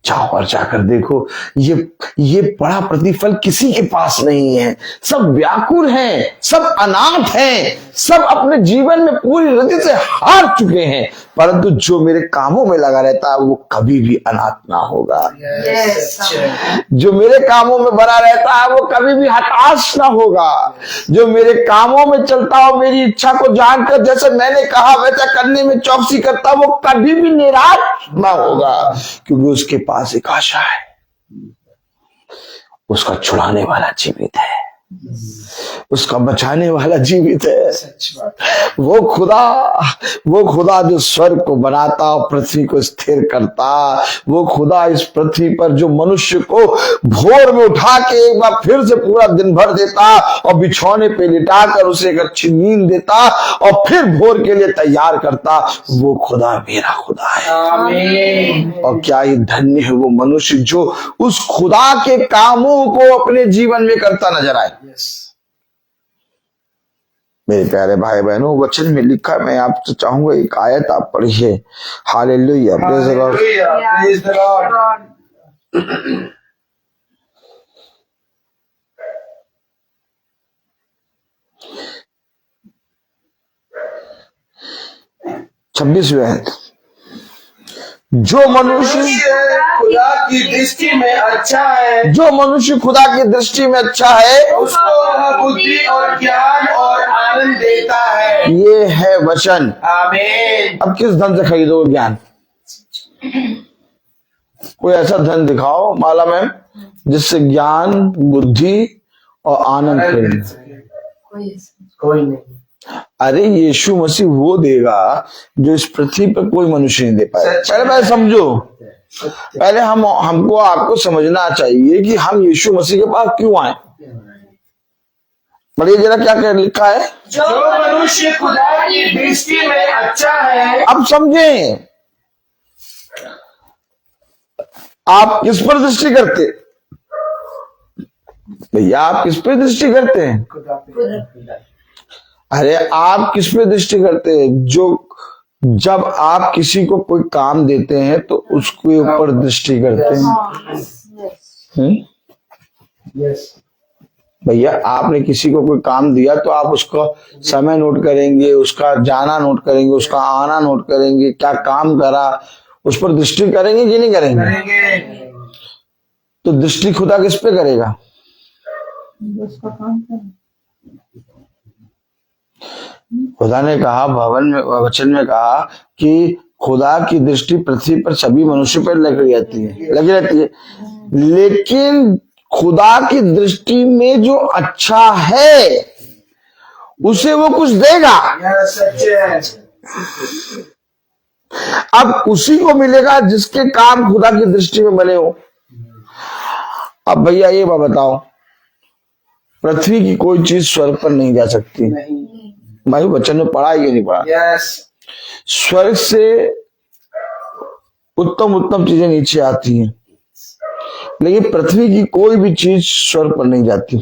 जाओ और जाकर देखो, ये बड़ा प्रतिफल किसी के पास नहीं है। सब व्याकुल हैं, सब अनाथ हैं, सब अपने जीवन में पूरी रीति से हार चुके हैं, परंतु जो मेरे कामों में लगा रहता है वो कभी भी अनाथ ना होगा। जो मेरे कामों में बना रहता है वो कभी भी हताश ना होगा। जो मेरे कामों में चलता हो, मेरी इच्छा को जानकर जैसे मैंने कहा वैसा करने में चौकसी करता, वो कभी भी निराश ना होगा, क्योंकि उसके पास एक आशा है, उसका छुड़ाने वाला जीवित है, उसका बचाने वाला जीवित है। वो खुदा जो स्वर्ग को बनाता और पृथ्वी को स्थिर करता, वो खुदा इस पृथ्वी पर जो मनुष्य को भोर में उठा के एक बार फिर से पूरा दिन भर देता और बिछौने पे लिटाकर उसे एक अच्छी नींद देता और फिर भोर के लिए तैयार करता, वो खुदा मेरा खुदा है। आमीन। और क्या ही धन्य है वो मनुष्य जो उस खुदा के कामों को अपने जीवन में करता नजर आए। मेरे प्यारे भाई बहनों, वचन में लिखा, मैं आपसे चाहूंगा एक आयत आप पढ़िए। Hallelujah, praise the Lord. Praise the Lord. 26वें आयत। जो मनुष्य खुदा की दृष्टि में अच्छा है, जो मनुष्य खुदा की दृष्टि में अच्छा है, उसको वह बुद्धि और ज्ञान और आनंद देता है। ये है वचन। आमीन। अब किस धन से खरीदोगे ज्ञान? कोई ऐसा धन दिखाओ माला मैम जिससे ज्ञान, बुद्धि और आनंद खरीदे। कोई नहीं। अरे यीशु मसीह वो देगा जो इस पृथ्वी पर कोई मनुष्य नहीं दे पाए। पहले पहले समझो, पहले हमको आपको समझना चाहिए कि हम यीशु मसीह के पास क्यों आए। पढ़िए जरा क्या लिखा है। जो मनुष्य खुदा की दृष्टि में अच्छा है। अब समझें, आप किस पर दृष्टि करते भैया? आप किस पर दृष्टि करते हैं? अरे आप किस पे दृष्टि करते हैं? जब आप किसी को कोई काम देते हैं तो उसके ऊपर दृष्टि करते हैं। भैया आपने किसी को कोई काम दिया तो आप उसका समय नोट करेंगे, उसका जाना नोट करेंगे, उसका आना नोट करेंगे, क्या काम करा, उस पर दृष्टि करेंगे कि नहीं करेंगे? तो दृष्टि खुदा किस पे करेगा? उसका काम करें। खुदा ने कहा वचन में कहा कि खुदा की दृष्टि पृथ्वी पर सभी मनुष्य पर लगी रहती है, लेकिन खुदा की दृष्टि में जो अच्छा है उसे वो कुछ देगा। अब उसी को मिलेगा जिसके काम खुदा की दृष्टि में बने हो। अब भैया ये बताओ, पृथ्वी की कोई चीज स्वर्ग पर नहीं जा सकती। भाई वचन में पढ़ा है कि नहीं पढ़ा? स्वर्ग से उत्तम उत्तम चीजें नीचे आती हैं, लेकिन पृथ्वी की कोई भी चीज स्वर्ग पर नहीं जाती।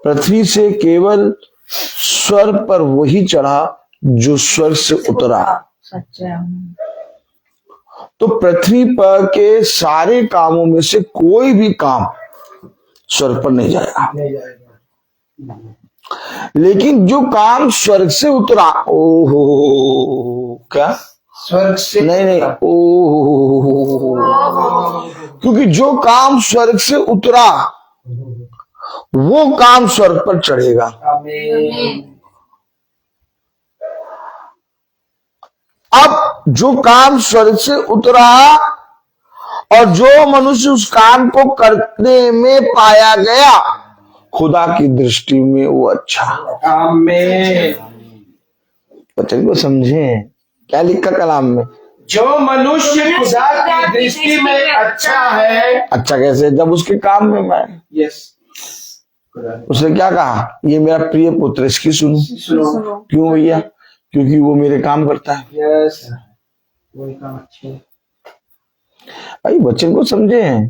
पृथ्वी से केवल स्वर्ग पर वही चढ़ा जो स्वर्ग से उतरा। सच्चा है। तो पृथ्वी पर के सारे कामों में से कोई भी काम स्वर्ग पर नहीं जाएगा, नहीं जाएगा। लेकिन जो काम स्वर्ग से उतरा, ओहो, क्या स्वर्ग से नहीं, ओहो, क्योंकि जो काम स्वर्ग से उतरा वो काम स्वर्ग पर चढ़ेगा। आमीन। अब जो काम स्वर्ग से उतरा और जो मनुष्य उस काम को करने में पाया गया, खुदा की दृष्टि में वो अच्छा। आमीन। बच्चों को समझे क्या लिखा कलाम में? जो मनुष्य खुदा की दृष्टि में अच्छा है। अच्छा कैसे? जब उसके काम में मैं, यस, उसने क्या कहा? ये मेरा प्रिय पुत्र, इसकी सुनो। सुनो। क्यों भैया? क्योंकि वो मेरे काम करता है। यस, वही काम अच्छे। भाई बच्चन को समझे,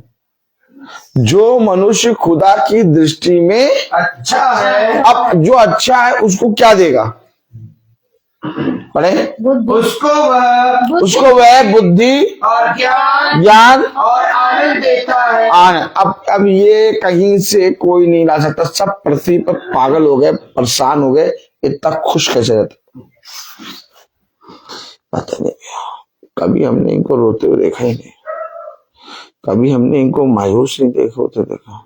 जो मनुष्य खुदा की दृष्टि में अच्छा है, अब जो अच्छा है उसको क्या देगा? पढ़े, उसको वह बुद्धि और ज्ञान और आनंद देता है। अब ये कहीं से कोई नहीं ला सकता। सब पृथ्वी पर पागल हो गए, परेशान हो गए, इतना खुश कैसे रहता पता नहीं। कभी हमने इनको रोते हुए देखा ही नहीं, कभी हमने इनको मायूस नहीं देखा होते देखा,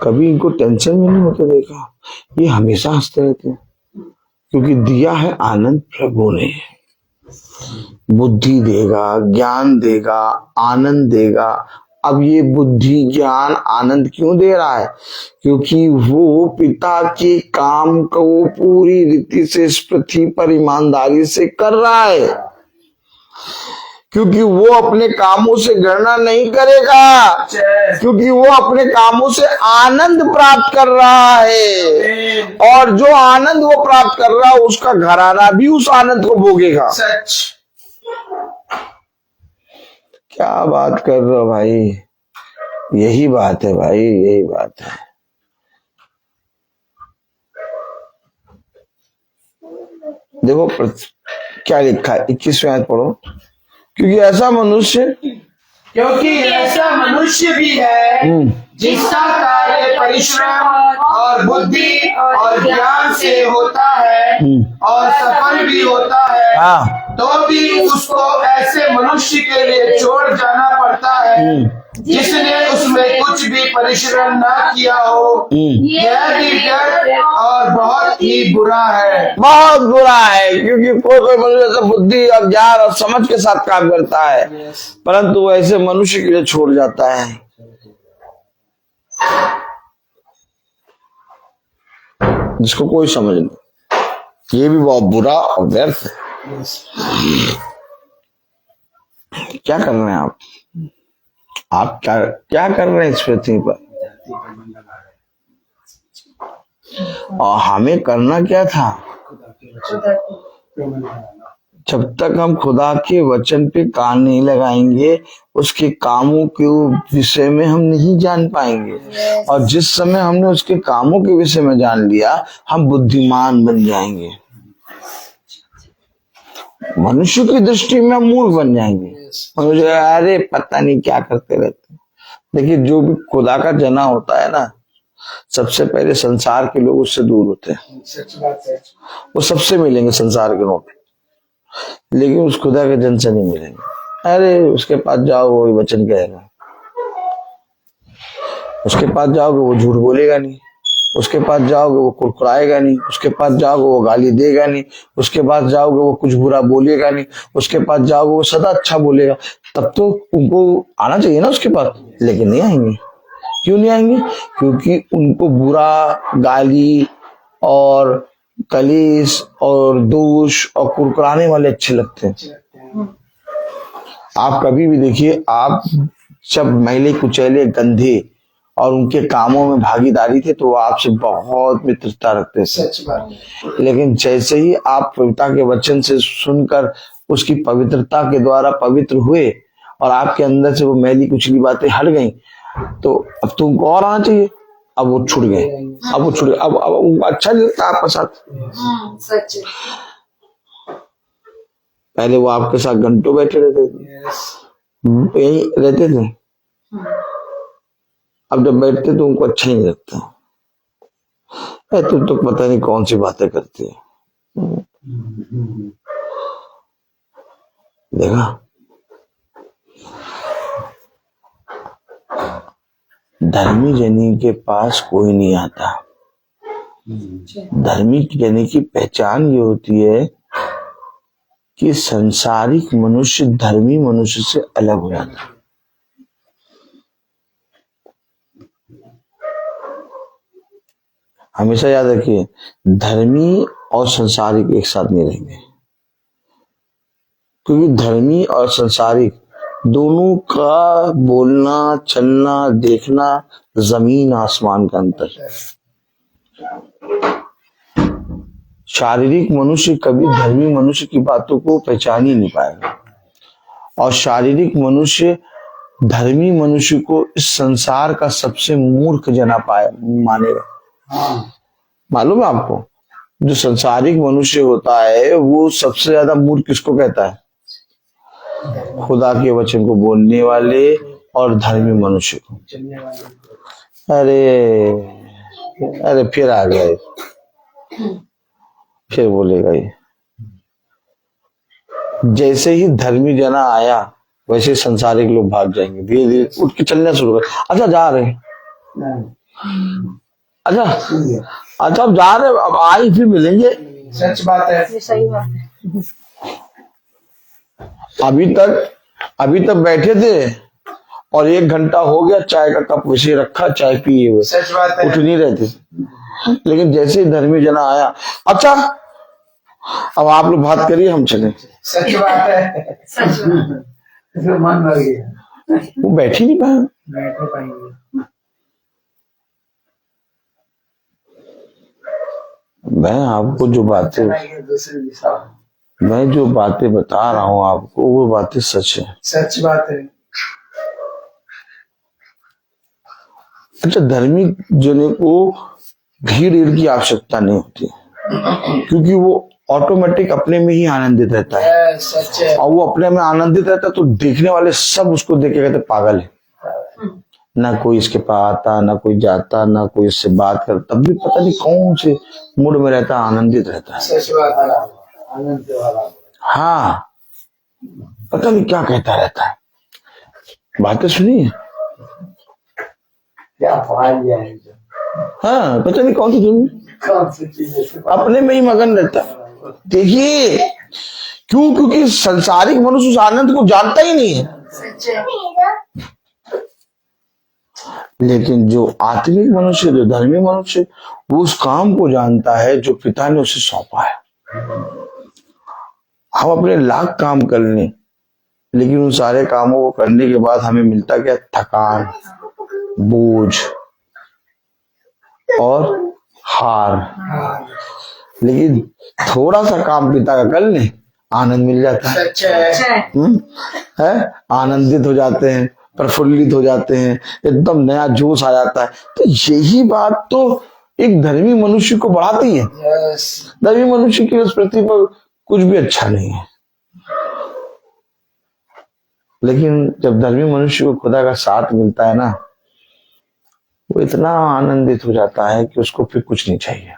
कभी इनको टेंशन में नहीं होते देखा। ये हमेशा हंसते रहते हैं, क्योंकि दिया है आनंद प्रभु ने। बुद्धि देगा, ज्ञान देगा, आनंद देगा। अब ये बुद्धि ज्ञान आनंद क्यों दे रहा है? क्योंकि वो पिता के काम को पूरी रीति से इस पृथ्वी पर ईमानदारी से कर रहा है। क्योंकि वो अपने कामों से गणना नहीं करेगा, क्योंकि वो अपने कामों से आनंद प्राप्त कर रहा है। और जो आनंद वो प्राप्त कर रहा है, उसका घराना भी उस आनंद को भोगेगा। सच। क्या बात कर रहे हो भाई? यही बात है भाई, यही बात है। देखो क्या लिखा है, 21वें आयत पढ़ो। क्योंकि ऐसा मनुष्य भी है जिसका कार्य परिश्रम और बुद्धि और ज्ञान से होता है और सफल भी होता है, हाँ, तो भी उसको ऐसे मनुष्य के लिए छोड़ जाना पड़ता है जिसने उसमें कुछ भी परिश्रम ना किया हो। यह भी डर और बहुत ही बुरा है, बहुत बुरा है। क्योंकि कोई मनुष्य ऐसा बुद्धि और ज्ञान और समझ के साथ काम करता है, परंतु वो ऐसे मनुष्य के लिए छोड़ जाता है। जिसको कोई समझ नहीं। ये भी बहुत बुरा और व्यर्थ है। क्या कर रहे हैं आप? आप क्या कर रहे हैं इस पृथ्वी पर? और हमें करना क्या था? जब तक हम खुदा के वचन पे कान नहीं लगाएंगे, उसके कामों के विषय में हम नहीं जान पाएंगे। और जिस समय हमने उसके कामों के विषय में जान लिया, हम बुद्धिमान बन जाएंगे। मनुष्य की दृष्टि में हम मूर्ख बन जाएंगे। मुझे अरे पता नहीं क्या करते रहते। देखिए, जो भी खुदा का जना होता है ना, सबसे पहले संसार के लोग उससे दूर होते हैं। सच बात है। वो सबसे मिलेंगे संसार के लोग, लेकिन उस खुदा के जन से नहीं मिलेंगे। अरे उसके पास जाओ, वो वचन कहेगा। उसके पास जाओगे, वो झूठ बोलेगा नहीं। उसके पास जाओगे, वो कुरकुराएगा नहीं। उसके पास जाओगे, वो गाली देगा नहीं। उसके पास जाओगे, वो कुछ बुरा बोलेगा नहीं। उसके पास जाओगे, वो सदा अच्छा बोलेगा। तब तो उनको आना चाहिए ना उसके पास, लेकिन नहीं आएंगे। क्यों नहीं आएंगे? क्योंकि उनको बुरा, गाली और कलेश और दोष और कुरकुराने वाले अच्छे लगते हैं। आप कभी भी देखिए, आप जब मैले कुचैले गंधे और उनके कामों में भागीदारी थे, तो वो आपसे बहुत मित्रता रखते थे। सच बात है। लेकिन जैसे ही आप पिता के वचन से सुनकर उसकी पवित्रता के द्वारा पवित्र हुए और आपके अंदर से वो मैली कुचली बातें हट गई, तो अब तुमको और आना चाहिए। अब वो छूट गए, अब उनको अच्छा नहीं लगता आपका साथ। सच। पहले वो आपके साथ घंटों बैठे रहते थे, यही रहते थे। अब जब बैठते तो उनको अच्छा ही नहीं लगता। तुम तो पता नहीं कौन सी बातें करती है। देखा, धर्मी जनी के पास कोई नहीं आता। धर्मी जनी की पहचान ये होती है कि संसारिक मनुष्य धर्मी मनुष्य से अलग हो जाता है। हमेशा याद रखिए, धर्मी और संसारिक एक साथ नहीं रहेंगे, क्योंकि धर्मी और संसारिक दोनों का बोलना, चलना, देखना जमीन आसमान का अंतर है। शारीरिक मनुष्य कभी धर्मी मनुष्य की बातों को पहचान ही नहीं पाएगा, और शारीरिक मनुष्य धर्मी मनुष्य को इस संसार का सबसे मूर्ख जना मानेगा। मालूम है आपको, जो संसारिक मनुष्य होता है वो सबसे ज्यादा मूर्ख किसको कहता है? खुदा के वचन को बोलने वाले और धर्मी मनुष्य को। अरे फिर आ गए, फिर बोलेगा ये। जैसे ही धर्मी जना आया वैसे संसारिक लोग भाग जाएंगे, धीरे धीरे उठ के चलना शुरू कर। अच्छा जा रहे हैं, अच्छा अब जा रहे, अब आई फिर मिलेंगे। सच बात है, ये सही बात है। अभी तक बैठे थे और 1 घंटा हो गया, चाय का कप वैसे रखा, चाय पिए हुए, सच बात है। उठ नहीं रहे थे। लेकिन जैसे ही धर्मी जना आया, अच्छा अब आप लोग बात करिए, हम चले। सच बात है, सच बात। फिर मन भर गया, वो बैठ ही नहीं पाए। बैठ नहीं पाएंगे। मैं आपको जो बातें दूसरी दिशा, मैं जो बातें बता रहा हूँ आपको, वो बातें सच है। सच बात है। अच्छा, धर्मी जने को भीड़ की आवश्यकता नहीं होती, क्योंकि वो ऑटोमेटिक अपने में ही आनंदित रहता है। सच है। और वो अपने में आनंदित रहता है तो देखने वाले सब उसको देख के कहते पागल है। ना कोई इसके पास आता, ना कोई जाता, ना कोई इससे बात करता, तब भी पता नहीं कौन से मूड में रहता, आनंदित रहता है। सच बात है, आनंद वाला। हाँ, पता नहीं क्या कहता रहता है। बातें सुनिए, क्या फाइल है, हाँ, पता नहीं कौन सी चीज, अपने में ही मगन रहता है। देखिए क्यों? क्योंकि संसारिक मनुष्य उस आनंद को जानता ही नहीं है। सच है। लेकिन जो आत्मिक मनुष्य, जो धर्मी मनुष्य, वो उस काम को जानता है जो पिता ने उसे सौंपा है। हम अपने लाख काम कर लें, लेकिन उन सारे कामों को करने के बाद हमें मिलता क्या? थकान, बोझ और हार। लेकिन थोड़ा सा काम पिता का कर ले, आनंद मिल जाता है। सच है। है, आनंदित हो जाते हैं, प्रफुल्लित हो जाते हैं, एकदम नया जोश आ जाता है। तो यही बात तो एक धर्मी मनुष्य को बढ़ाती है। धर्मी मनुष्य की इस पृथ्वी पर कुछ भी अच्छा नहीं है, लेकिन जब धर्मी मनुष्य को खुदा का साथ मिलता है ना, वो इतना आनंदित हो जाता है कि उसको फिर कुछ नहीं चाहिए।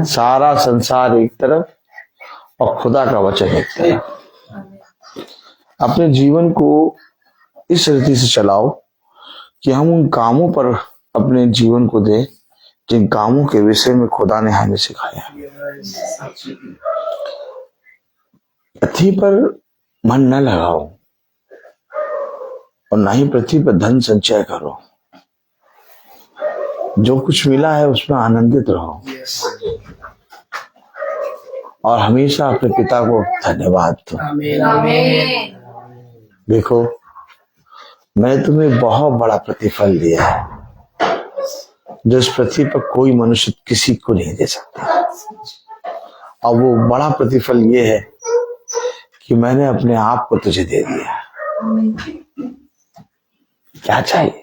सारा संसार एक तरफ और खुदा का वचन एक तरफ। अपने जीवन को इस रीति से चलाओ कि हम उन कामों पर अपने जीवन को दें जिन कामों के विषय में खुदा ने हमें सिखाया। पृथ्वी पर मन न लगाओ और ना ही पृथ्वी पर धन संचय करो। जो कुछ मिला है उसमें आनंदित रहो और हमेशा अपने पिता को धन्यवाद दो। आमीन। देखो, मैं तुम्हें बहुत बड़ा प्रतिफल दिया है जो इस पृथ्वी पर कोई मनुष्य किसी को नहीं दे सकता। और वो बड़ा प्रतिफल ये है कि मैंने अपने आप को तुझे दे दिया। क्या चाहिए?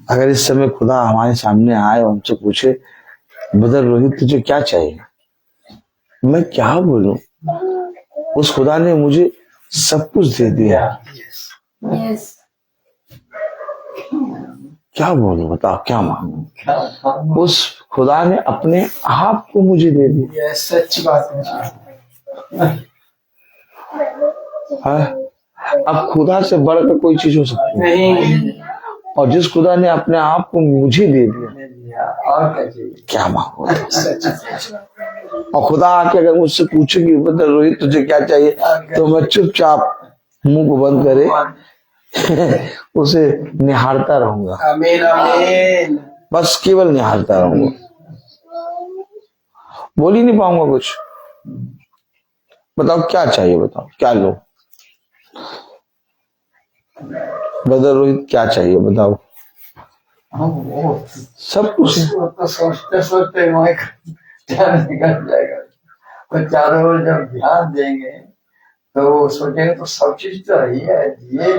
अगर इस समय खुदा हमारे सामने आए और हमसे पूछे, ब्रदर रोहित तुझे क्या चाहिए, मैं क्या बोलूं, उस खुदा ने मुझे सब कुछ दे दिया। यस क्या बोलूं, बताओ क्या मांगू। उस खुदा ने अपने आप को मुझे दे दिया। ये सच्ची बात है। हाँ? अब खुदा से बढ़कर कोई चीज हो सकती है? नहीं। और जिस खुदा ने अपने आप को मुझे दे दिया, और क्या चाहिए? क्या मांगू। सच्ची। और खुदा आके अगर मुझसे पूछे कि बता रोहित तुझे क्या चाहिए, तो मैं चुपचाप मुंह को बंद करे उसे निहारता रहूंगा। आमीन आमीन। बस केवल निहारता रहूंगा, बोल ही नहीं पाऊंगा कुछ। बताओ क्या चाहिए, बताओ क्या लो। ब्रदर रोहित क्या चाहिए बताओ। सब कुछ है। तो सोचते सोचते वहीं टाइम निकल जाएगा। तो चारों ओर जब ध्यान देंगे तो सोचेंगे तो सब चीज तो ही है, ये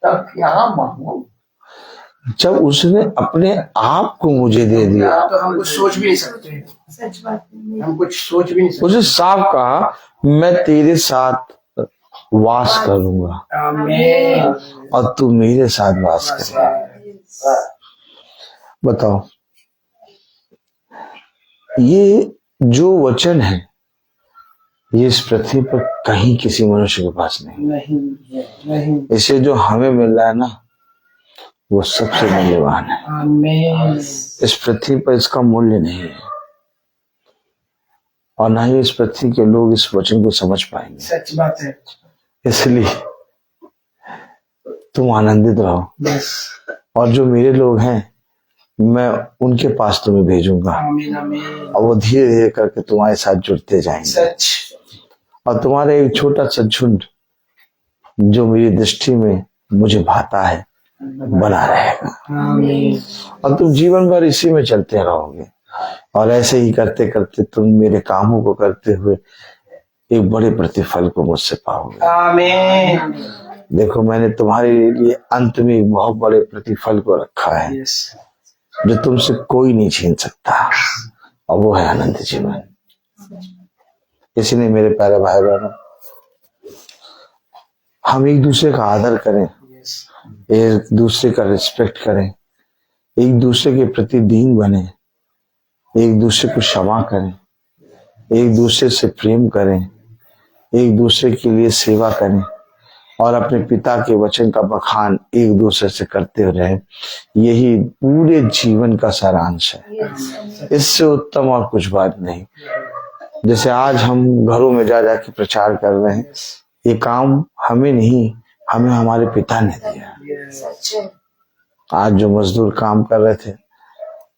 तब क्या मांगू। जब उसने अपने आप को मुझे दे दिया, तो हम कुछ सोच भी नहीं सकते। सच बात है। हम कुछ सोच भी नहीं सकते। उसे साफ कहा मैं तेरे साथ वास करूंगा आमीन। और तू मेरे साथ वास कर। बताओ, ये जो वचन है ये इस पृथ्वी पर कहीं किसी मनुष्य के पास नहीं। नहीं। इसे जो हमें मिल रहा है ना, वो सबसे मूल्यवान है। आमीन। इस पृथ्वी पर इसका मूल्य नहीं है, और ना ही इस पृथ्वी के लोग इस वचन को समझ पाएंगे। सच बात है। इसलिए तुम आनंदित रहो, बस। और जो मेरे लोग हैं मैं उनके पास तुम्हें भेजूंगा, आमीन आमीन। और वो धीरे धीरे करके तुम्हारे साथ जुड़ते जाएंगे। सच। और तुम्हारा एक छोटा सा झुंड जो मेरी दृष्टि में मुझे भाता है बना रहेगा, आमीन। और तुम जीवन भर इसी में चलते रहोगे। और ऐसे ही करते करते तुम मेरे कामों को करते हुए एक बड़े प्रतिफल को मुझसे पाओगे। आमीन। देखो मैंने तुम्हारे लिए अंत में एक बहुत बड़े प्रतिफल को रखा है यस। जो तुमसे कोई नहीं छीन सकता, और वो है अनंत जीवन। इसलिए मेरे प्यारे भाई बहनों, हम एक दूसरे का आदर करें, एक दूसरे का रिस्पेक्ट करें, एक दूसरे के प्रति दीन बने, एक दूसरे को क्षमा करें, एक दूसरे से प्रेम करें, एक दूसरे के लिए सेवा करें, और अपने पिता के वचन का बखान एक दूसरे से करते रहे। यही पूरे जीवन का सारांश है। इससे उत्तम और कुछ बात नहीं। जैसे आज हम घरों में जा जाके प्रचार कर रहे हैं, ये काम हमें नहीं, हमें हमारे पिता ने दिया। आज जो मजदूर काम कर रहे थे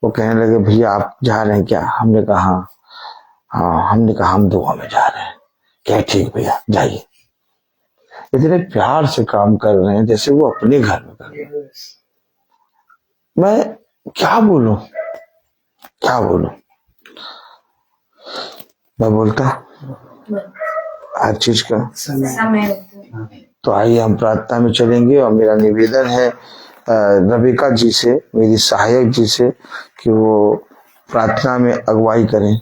वो कहने लगे भैया आप जा रहे हैं क्या? हमने कहा हाँ। हमने कहा हम दुआ में जा रहे हैं। क्या ठीक भैया जाइए। इतने प्यार से काम कर रहे हैं जैसे वो अपने घर में कर रहे हैं। मैं क्या बोलूं, क्या बोलूं। मैं बोलता हर चीज का समय। तो आइए हम प्रार्थना में चलेंगे, और मेरा निवेदन है रबिका जी से, मेरी सहायक जी से, कि वो प्रार्थना में अगुवाई करें।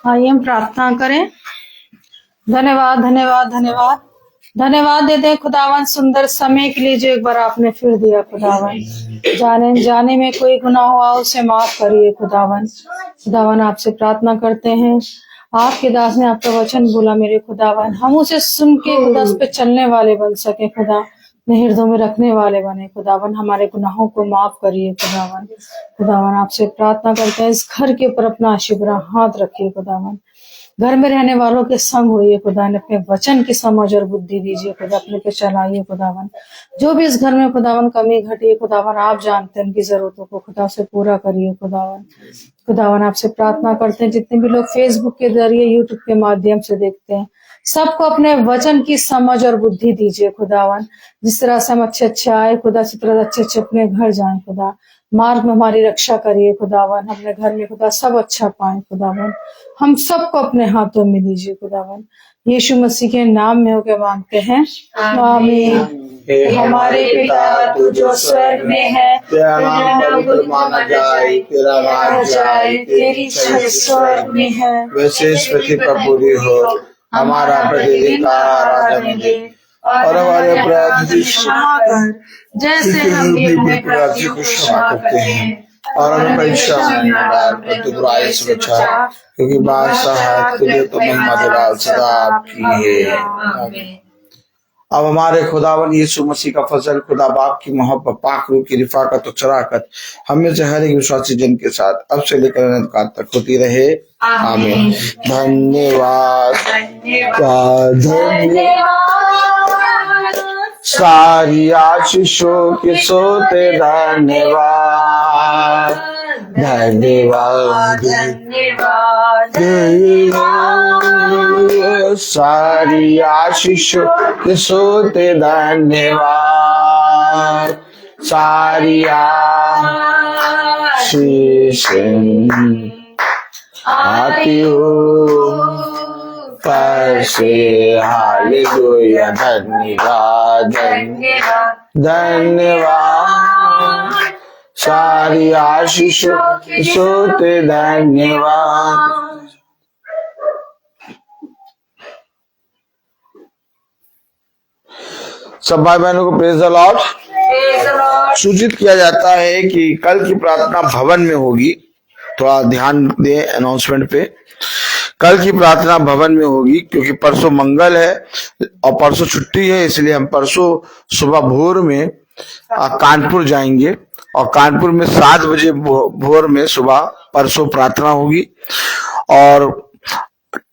आइए हम प्रार्थना करें। धन्यवाद धन्यवाद धन्यवाद धन्यवाद देते हैं खुदावन सुंदर समय के लिए जो एक बार आपने फिर दिया खुदावन। जाने में कोई गुनाह हुआ उसे माफ करिए खुदावन। खुदावन आपसे प्रार्थना करते हैं, आपके दास ने आपका वचन बोला मेरे खुदावन, हम उसे सुन के खुदा उस पे चलने वाले बन सके खुदा, अपने हृदय में रखने वाले बने खुदावन। हमारे गुनाहों को माफ करिए खुदावन। खुदावन आपसे प्रार्थना करते हैं इस घर के ऊपर अपना आशीर्वाद हाथ रखिए खुदावन। घर में रहने वालों के संग होइए खुदा, ने अपने वचन की समझ और बुद्धि दीजिए खुदा, अपने पे चलाइए खुदावन। जो भी इस घर में खुदावन कमी घटी है खुदावन, आप जानते हैं उनकी जरूरतों को खुदा से पूरा करिए खुदावन। खुदावन आपसे प्रार्थना करते हैं जितने भी लोग फेसबुक के जरिए यूट्यूब के माध्यम से देखते हैं, सबको अपने वचन की समझ और बुद्धि दीजिए खुदावन। जिस तरह से हम अच्छे आए खुदा, इसी तरह अच्छे अपने घर जाएं खुदा। मार्ग में हमारी रक्षा करिए खुदावन, अपने घर में खुदा सब अच्छा पाए खुदावन। हम सबको अपने हाथों में दीजिए खुदावन। यीशु मसीह के नाम में होकर मांगते हैं, आमीन। हमारे पिता तू जो स्वर्ग में है, तेरा नाम पवित्र माना जाए, तेरा राज्य आए, तेरी इच्छा स्वर्ग में है वैसे इस पृथ्वी पर पूरी हो। हमारा प्रतिदिन का आहार हमें दे और हमारे अपराध की क्षमा कर, जैसे हम भी अपने अपराधियों को क्षमा करते हैं, और हमें परीक्षा में न डाल, परंतु बुराई से बचा, क्योंकि बादशाह है तुझे तो महिमा जलाल सदा आपकी है। आमीन। अब हमारे खुदावन यीशु मसीह का फजल, खुदा बाप की मोहब्बत, पाक रूह की रिफाकत और शराकत हमें से हर एक विश्वासी जन के साथ अब से लेकर अनंत काल तक होती रहे। आमीन। धन्यवाद सारी आशीषों के सोते धन्यवाद, धन्यवाद, सारी आशीषों के सोते धन्यवाद, सारी आशीष आती हो पर से। हालेलुया। धन्यवाद, धन्यवाद, सारी आशीषों के सोते धन्यवाद। सब भाई बहनों को प्रेज द लॉर्ड। सूचित किया जाता है कि कल की प्रार्थना भवन में होगी। थोड़ा ध्यान दें अनाउंसमेंट पे। कल की प्रार्थना भवन में होगी क्योंकि परसों मंगल है और परसों छुट्टी है, इसलिए हम परसों सुबह भोर में कानपुर जाएंगे और कानपुर में 7 बजे भोर में सुबह परसों प्रार्थना होगी। और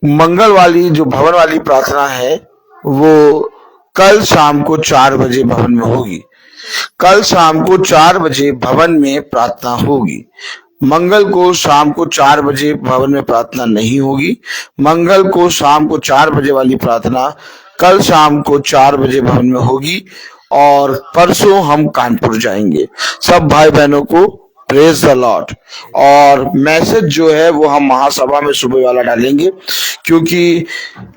मंगल वाली जो भवन वाली प्रार्थना है वो कल शाम को 4 बजे भवन में होगी। कल शाम को 4 बजे भवन में प्रार्थना होगी। मंगल को शाम को 4 बजे भवन में प्रार्थना नहीं होगी। मंगल को शाम को 4 बजे वाली प्रार्थना कल शाम को 4 बजे भवन में होगी और परसों हम कानपुर जाएंगे। सब भाई बहनों को प्रेज द लॉर्ड। और मैसेज जो है वो हम महासभा में सुबह वाला डालेंगे क्योंकि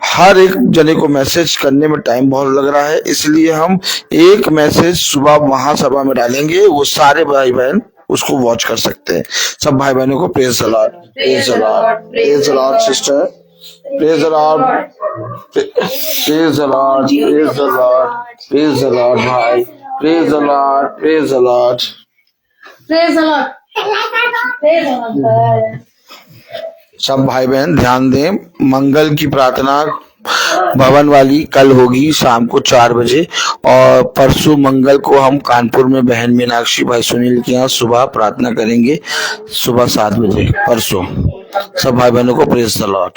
हर एक जने को मैसेज करने में टाइम बहुत लग रहा है, इसलिए हम एक मैसेज सुबह महासभा में डालेंगे। वो सारे भाई बहन उसको वॉच कर सकते हैं। सब भाई बहनों को praise the Lord, praise the Lord, praise the Lord sister, praise the Lord, praise the Lord, praise the Lord, praise the Lord भाई, praise the Lord, praise the Lord, praise the Lord, praise the Lord. सब भाई बहन ध्यान दें, मंगल की प्रार्थना भवन वाली कल होगी शाम को 4 बजे और परसों मंगल को हम कानपुर में बहन मीनाक्षी भाई सुनील के यहाँ सुबह प्रार्थना करेंगे सुबह 7 बजे परसों। सब भाई बहनों को प्रेज द लॉर्ड।